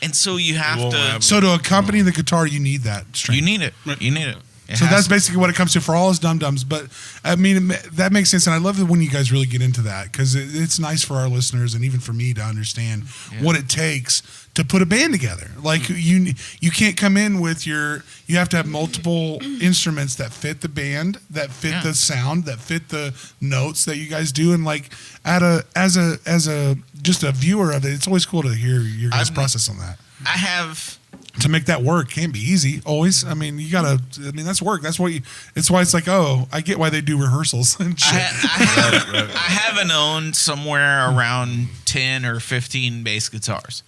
And so you have won't to have- So to accompany the guitar, you need that string. you need it. You need it. So that's basically what it comes to for all us dum-dums. But, I mean, that makes sense. And I love it when you guys really get into that, because it's nice for our listeners and even for me to understand what it takes to put a band together. Like, you can't come in with you have to have multiple instruments that fit the band, that fit the sound, that fit the notes that you guys do. And, like, as a just a viewer of it, it's always cool to hear your guys' process on that. I have To make that work can't be easy always. I mean, that's work. That's why it's like, oh, I get why they do rehearsals and shit. I haven't owned somewhere around 10 or 15 bass guitars.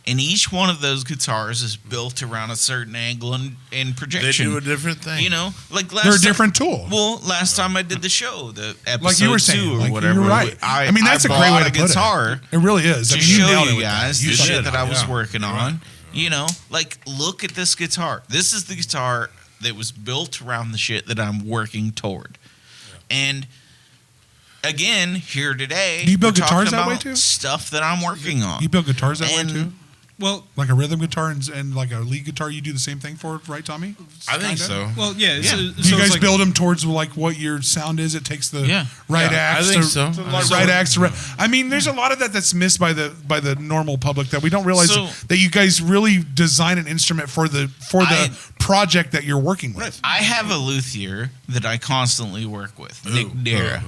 And each one of those guitars is built around a certain angle and They projection. do a different thing. You know, like They're a different tool. Well, last time I did the show, the episode Like you were saying, 2 or like, whatever. you're right. I mean, that's a great way to bought put guitar it. It really is. I to mean, you show nailed it you with that. guys You the did. shit that I was Yeah. working on. You know, like, look at this guitar. This is the guitar that was built around the shit that I'm working toward. And again, here today, Do you build we're talking guitars that way about too? Stuff that I'm working on. You build guitars that And- way too? Well, Like a rhythm guitar and like a lead guitar, you do the same thing for, right, Tommy? I think Kinda? so. well, yeah. Yeah. So Do you it's guys like, build them towards like what your sound is? It takes the right Yeah, axe. I think to, so. to I think right so. axe. I mean, there's a lot of that's missed by the normal public that we don't realize So- that you guys really design an instrument for the I- project that you're working with. I have a luthier that I constantly work with, Nick Dara.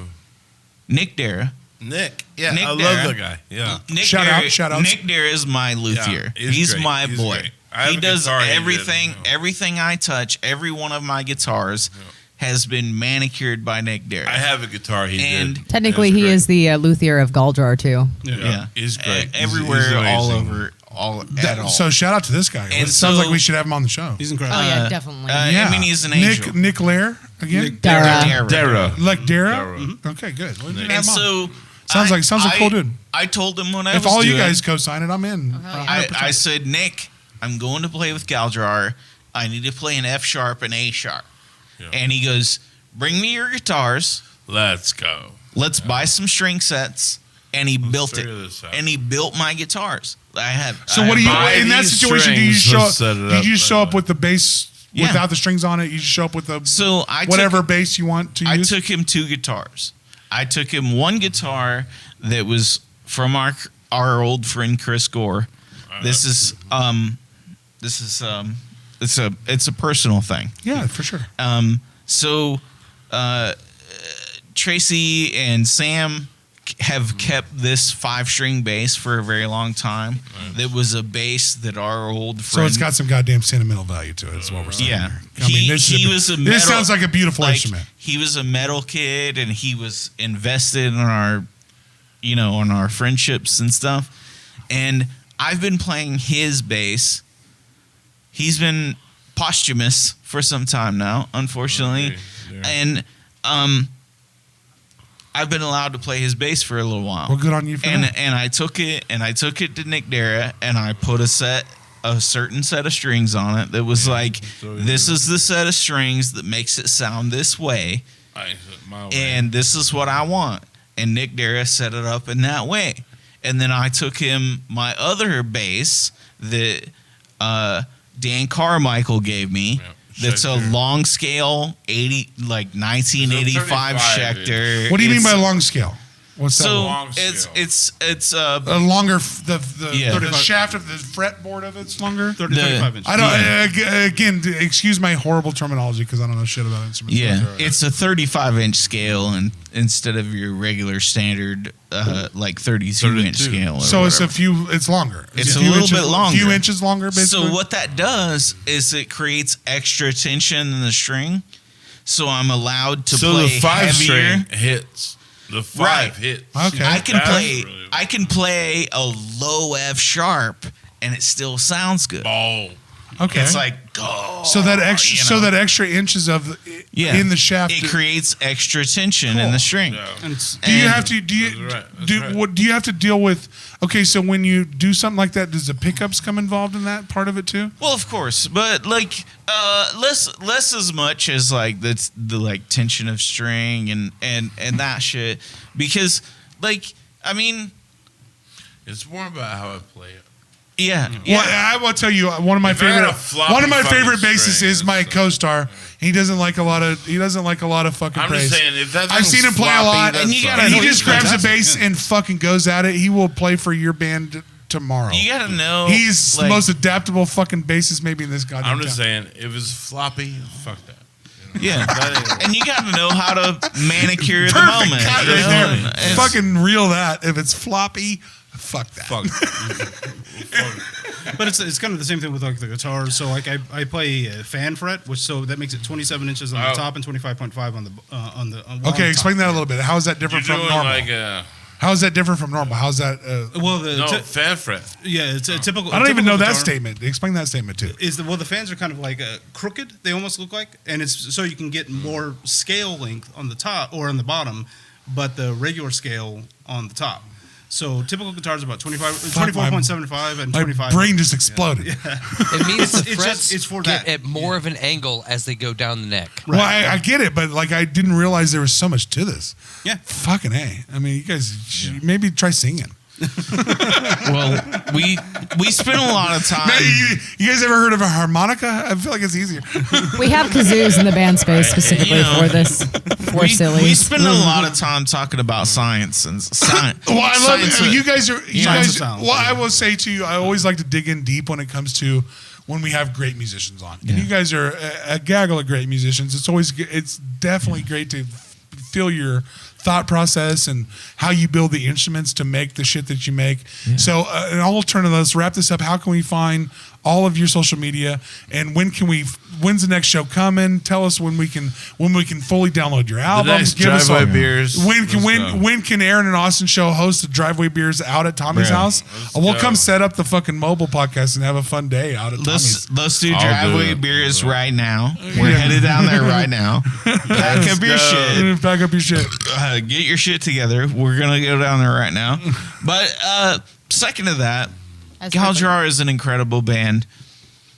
Nick Dara. Nick. Yeah, Nick I Dara. love the guy. Yeah. Nick Shout Dara, out, shout outs. Nick Dara is my luthier. Yeah, he's he's great. my He's boy. great. I have He a does guitar he did. everything. Everything I touch, every one of my guitars, has been manicured by Nick Dara. I have a guitar he And did. Technically, That's he great. is the luthier of Galdrar too. yeah, He's great. He's- everywhere, he's all amazing. over, at all. So shout out to this guy. And It sounds so- like we should have him on the show. he's incredible. Oh yeah, definitely. I mean, he's an angel. Nick Lair again. Nick Dara. Dara. Like Dara. Dara. Okay, good. We'll have and him on. so Sounds like a cool dude. I told him when I If was all you doing- guys co-sign it, I'm in. I said, Nick, I'm going to play with Galdrar. I need to play an F sharp and A sharp. Yeah. And he goes, bring me your guitars. Let's go. Let's buy some string sets. And he built it. figure this out. And he built my guitars. So what do you buy in that these situation? Do you strings, show let's up? set it Do up you just show that up with the bass Yeah. without the strings on it? You just show up with the So I whatever took, bass you want to I use. took him 2 guitars. I took him one guitar that was from our old friend Chris Gore. This is it's a personal thing. Yeah, for sure. So Tracy and Sam have kept this 5-string bass for a very long time. That was a bass that our old friend. So it's got some goddamn sentimental value to it. Is what we're saying. Yeah. here. I mean, this sounds like a beautiful instrument. He was a metal kid, and he was invested in our, in our friendships and stuff. And I've been playing his bass. He's been posthumous for some time now, unfortunately, Okay, and I've been allowed to play his bass for a little while. Well, good on you for that. And I took it to Nick Dara, and I put a certain set of strings on it that was this is the set of strings that makes it sound this way, and this is what I want. And Nick Dara set it up in that way. And then I took him my other bass that Dan Carmichael gave me. That's a long scale 1985 Schecter. What do you mean by long scale? What's that? So long it's a longer the shaft of the fretboard of it's longer. 35 inches. I don't again. Excuse my horrible terminology because I don't know shit about instruments. Yeah, it's a 35-inch scale, and instead of your regular standard 32-inch scale. So it's it's longer. It's a little bit longer, a few inches longer. Basically. So what that does is it creates extra tension in the string. So I'm allowed to play the 5 heavier. string hits. The 5 hits. Okay. I can play a low F sharp and it still sounds good. Oh. Okay. It's like so that extra inches of in the shaft it creates extra tension in the string. Yeah. Do you have to deal with? Okay, so when you do something like that, does the pickups come involved in that part of it too? Well, of course, but less as much as like the tension of string and that shit, because it's more about how I play it. Yeah. Well, I will tell you one of my favorite bassists is my co-star. He doesn't like a lot of fucking I'm praise. just saying, if that I've seen him play a lot, and you gotta and he know just he's grabs a fantastic. bass and fucking goes at it. He will play for your band tomorrow. You gotta know He's the most adaptable fucking bassist maybe in this goddamn I'm just town. saying, if it's floppy, fuck that. Yeah, and you got to know how to manicure the Perfect moment. cut you right know? there. And it's- Fucking reel that. If it's floppy, fuck that. Fuck. But it's kind of the same thing with like the guitars. So like I play a fan fret, so that makes it 27 inches on the top and 25.5 on the Okay, explain that a little bit. How is that You're different doing from normal? like How is that different from normal? How's that? fan fret. Yeah, it's a typical. I don't even know that guitar statement. Explain that statement too. The fans are kind of like crooked. They almost look like, and it's so you can get more scale length on the top or on the bottom, but the regular scale on the top. So typical guitars about 24.75 and 25. My brain just exploded. It means the It's frets just- it's for get that. at more of an angle as they go down the neck. Well, I get it, but like I didn't realize there was so much to this. Yeah. Fucking A. I mean, you guys maybe try singing. well, we spent a lot of time. You guys ever heard of a harmonica? I feel like it's easier. We have kazoos in the band space specifically for this. For sillies. We spend a lot of time talking about science and science. Well, I love science it. You guys are. You Science guys. of sound. Well, I will say to you, I always like to dig in deep when it comes to when we have great musicians on, and you guys are a gaggle of great musicians. It's definitely great to feel your thought process and how you build the instruments to make the shit that you make. Yeah. So, and I'll turn to let's wrap this up. How can we find all of your social media, and when's the next show coming? Tell us when we can fully download your album. The next Driveway Beers. When can Aaron and Austin show host the Driveway Beers out at Tommy's house? We'll come set up the fucking mobile podcast and have a fun day out at Tommy's. Let's do Driveway Beers right now. We're headed down there right now. Pack up your shit. Pack up your shit. Get your shit together. We're gonna go down there right now. But second to that, Galdrar is an incredible band.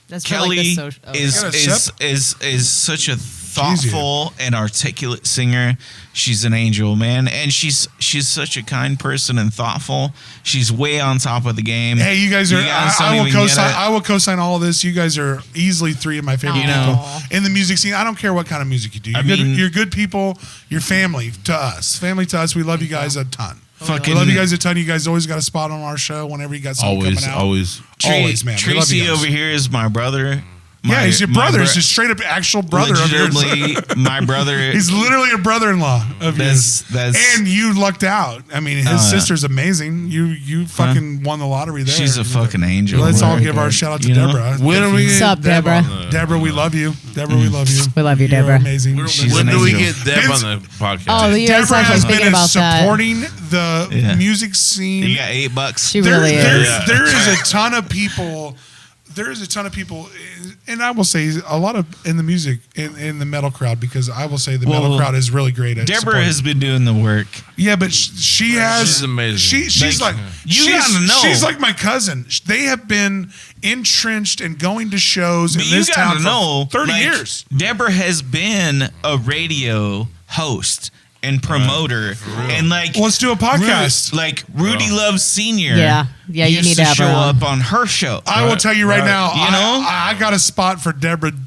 That's Keli for like the is such a thoughtful and articulate singer. She's an angel, man, and she's such a kind person and thoughtful. She's way on top of the game. Hey, you guys are. I will co-sign. I will co-sign all of this. You guys are easily 3 of my favorite people in the music scene. I don't care what kind of music you do. You're good people. You're family to us. Family to us. We love you guys a ton. We love you guys a ton. You guys always got a spot on our show whenever you got something coming out. Always, man. Tracy over here is my brother. He's your brother. He's a straight up actual brother of yours. My brother. He's literally a brother-in-law of yours. And you lucked out. I mean, his sister's amazing. You fucking won the lottery there. She's a fucking angel. Let's all give our shout out to Deborah. What's up, Deborah? Deborah, we love you. Deborah, we love you. We love you, You're Deborah. amazing. When do we get Deb on the podcast? Oh, you guys Deborah has thinking been about that. supporting the music scene. You got $8. She really is. There is a ton of people. There is a ton of people, and I will say a lot of in the music in the metal crowd, because I will say the metal crowd is really great at Deborah supporting. has been doing the work. Yeah, but she has. She's amazing. She's like you gotta know. She's like my cousin. They have been entrenched and going to shows in this town for 30 years. Deborah has been a radio host and promoter, and like let's do a podcast. Rudy Love Senior. Yeah, you used need to to have show her on. up on her show. I will tell you right now. You know? I got a spot for Deborah doing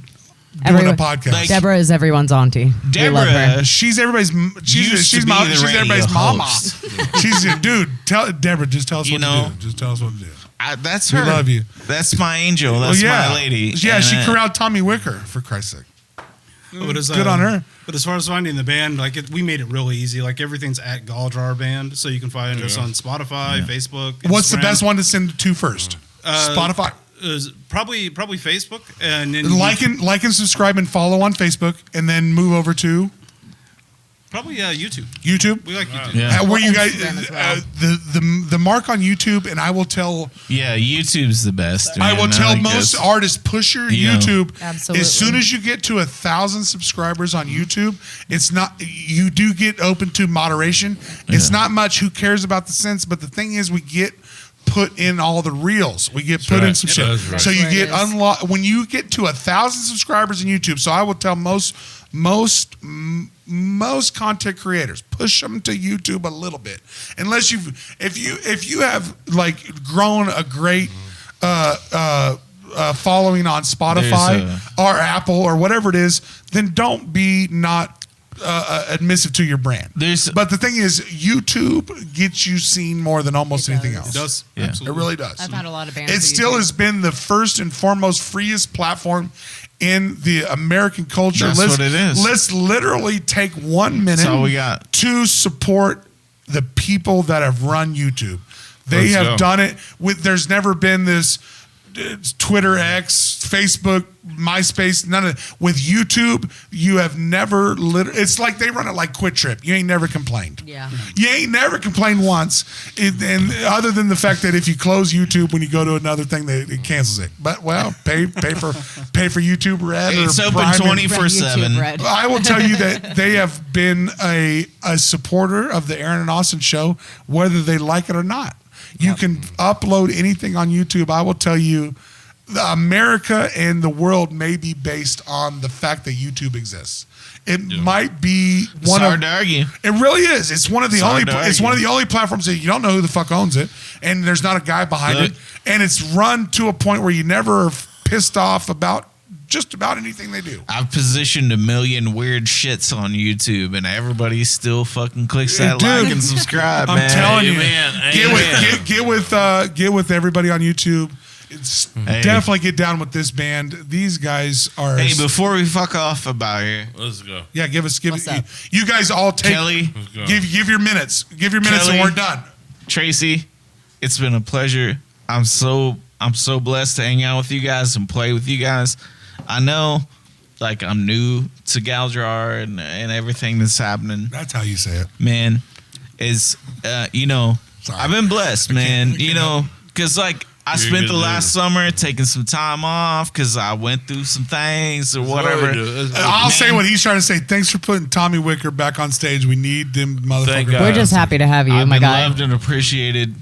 Everyone- a podcast. Like- Deborah is everyone's auntie. We love her. Deborah, She's everybody's. Used to be the She's radio everybody's mama. host. She's dude. Tell Deborah. Just tell us You what know, to do. Just tell us what to do. that's We her. love you. That's my angel. That's my lady. Yeah, And, she corralled Tommy Wicker for Christ's sake. But it's, Good on her. But as far as finding the band, we made it really easy. Like everything's at Galdrar Band, so you can find us on Spotify, Facebook. What's the Instagram. best one to send to first? Spotify. Probably Facebook, and then Like and subscribe and follow on Facebook, and then move over to probably YouTube. YouTube. We like YouTube. Yeah. Where you guys Instagram as well. the mark on YouTube, and I will tell Yeah, YouTube's the best. I will man. tell like most that's- artists push your You know. YouTube. Absolutely. As soon as you get to 1,000 subscribers on YouTube, it's not you do get open to moderation. It's not much. Who cares about the cents? But the thing is, we get put in all the reels. We get put in some shit. That's right. So you That's get where it is. unlocked when you get to 1,000 subscribers on YouTube. So I will tell most content creators push them to YouTube a little bit, unless if you have like grown a great following on Spotify or Apple or whatever it is, then don't be not admissive to your brand. But the thing is, YouTube gets you seen more than almost It anything does. else. It does. Yeah. It Absolutely. really does. I've had a lot of bands. It on still YouTube. has been the first and foremost freest platform in the American culture. That's what it is. Let's literally take 1 minute That's all we got. to support the people that have run YouTube. They Let's have go. done it with. There's never been this Twitter, X, Facebook, MySpace. None of with YouTube. You have never. It's like they run it like Quick Trip. You ain't never complained. Yeah. You ain't never complained once, and other than the fact that if you close YouTube when you go to another thing, it cancels it. But well, pay for YouTube Red. It's or open Prime. 24/7. Red. I will tell you that they have been a supporter of the Aaron and Austin show, whether they like it or not. You can upload anything on YouTube. I will tell you, America and the world may be based on the fact that YouTube exists. It might be one Hard of. to argue. It really is. It's one of the It's only. hard to It's argue. one of the only platforms that you don't know who the fuck owns it, and there's not a guy behind Look. it, and it's run to a point where you never are pissed off about just about anything they do. I've positioned a million weird shits on YouTube, and everybody still fucking clicks that Dude, like and subscribe, I'm man. telling you, Amen. get with everybody on YouTube. It's Hey. definitely get down with this band. These guys are. Hey, before we fuck off about here, Let's go. yeah, give What's up? you guys all take Kelly, go. give your minutes. Give your minutes, Kelly. and we're done. Tracy, it's been a pleasure. I'm so blessed to hang out with you guys and play with you guys. I know, like, I'm new to Galdrar and everything that's happening. That's how you say it. Man, is Sorry. I've been blessed, man. Because like I You're spent good the dude. last summer taking some time off because I went through some things or whatever. I'll say what he's trying to say. Thanks for putting Tommy Wicker back on stage. We need them Thank motherfuckers. God. We're just happy to have you, I've my been guy. loved and appreciated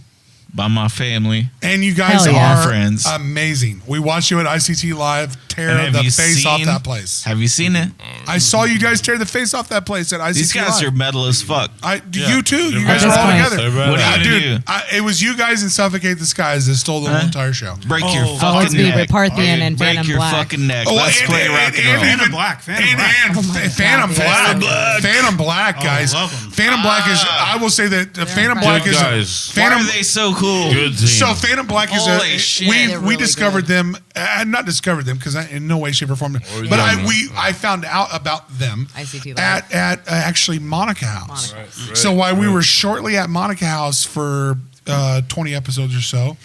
by my family. And you guys Hell yeah. are Friends. amazing. We watched you at ICT Live tear And have the you face off seen- that place. Have you seen it? I saw you guys tear the face off that place at ICT These guys Live. are metal as fuck. You too. You They're guys At are this all point. together. What are you gonna Dude, do? it was you guys in Suffocate the Skies that stole the whole entire show. Break your Oh, fucking let's be neck. with Parthian and Break Phantom your Black. fucking neck. Let's play rock and roll. Phantom Black, Phantom Black. And Oh my Phantom God, Black. yes. Phantom Black, guys. love 'em. Phantom Black is. I will say that Phantom Black Good is. guys. Why are Phantom. they so cool? Good team. So Phantom Black is Holy a. shit. We They're we really discovered good. them. Not discovered them because in no way, shape, or form. you But don't know. I found out about them ICT Live. at actually Monica House. Monica. Right, So while we were shortly at Monica House for 20 episodes or so,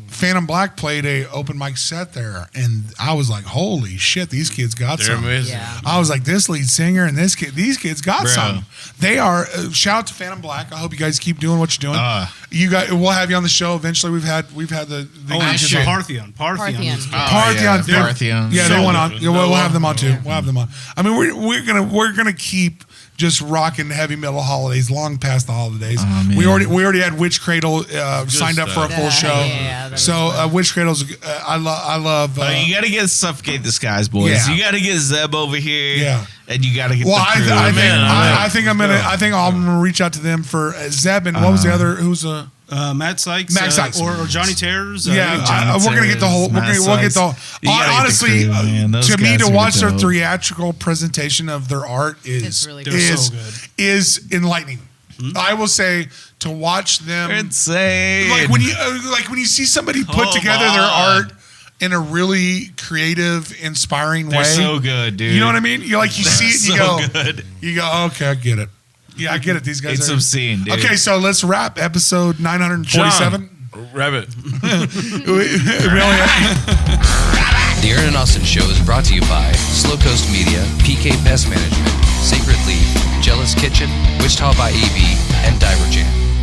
Phantom Black played a open mic set there, and I was like, "Holy shit, these kids got They're something." amazing. Yeah. I was like, "This lead singer and these kids got Bro. something." They are. Shout out to Phantom Black. I hope you guys keep doing what you're doing. You guys, we'll have you on the show eventually. We've had the Oh, guys and on. Parthenon. Parthenon. is- Parthenon. yeah, Parthenon. Yeah, they So went on. good. Yeah, we'll have them on too. We'll have them on. I mean, we're gonna keep just rocking heavy metal holidays long past the holidays. man. We already had Witch Cradle signed up for a stuff. full show. Yeah, that was So fun. Witch Cradle's I love. You got to get Suffocate the Skies, boys. Yeah. You got to get Zeb over here. Yeah. and you got to get Well, the crew. I think I'm gonna reach out to them for Zeb and what was the other? Who's a Matt Sykes, or Johnny Terrors. We're gonna get the whole. We'll get the. Honestly, to me, to watch their theatrical presentation of their art is really so good. is enlightening. I will say to watch them. Insane. Like when you see somebody put together their art in a really creative, inspiring way. They're so good, dude. You know what I mean? You see it and you go, good. You go, okay, I get it. Yeah, I get it. These guys It's are obscene, dude. Okay, so let's wrap episode 947. Rabbit. The Aaron and Austin Show is brought to you by Slow Coast Media, PK Pest Management, Sacred Leaf, JEllis Kitchen, Wichita by EB, and Diaper Jam.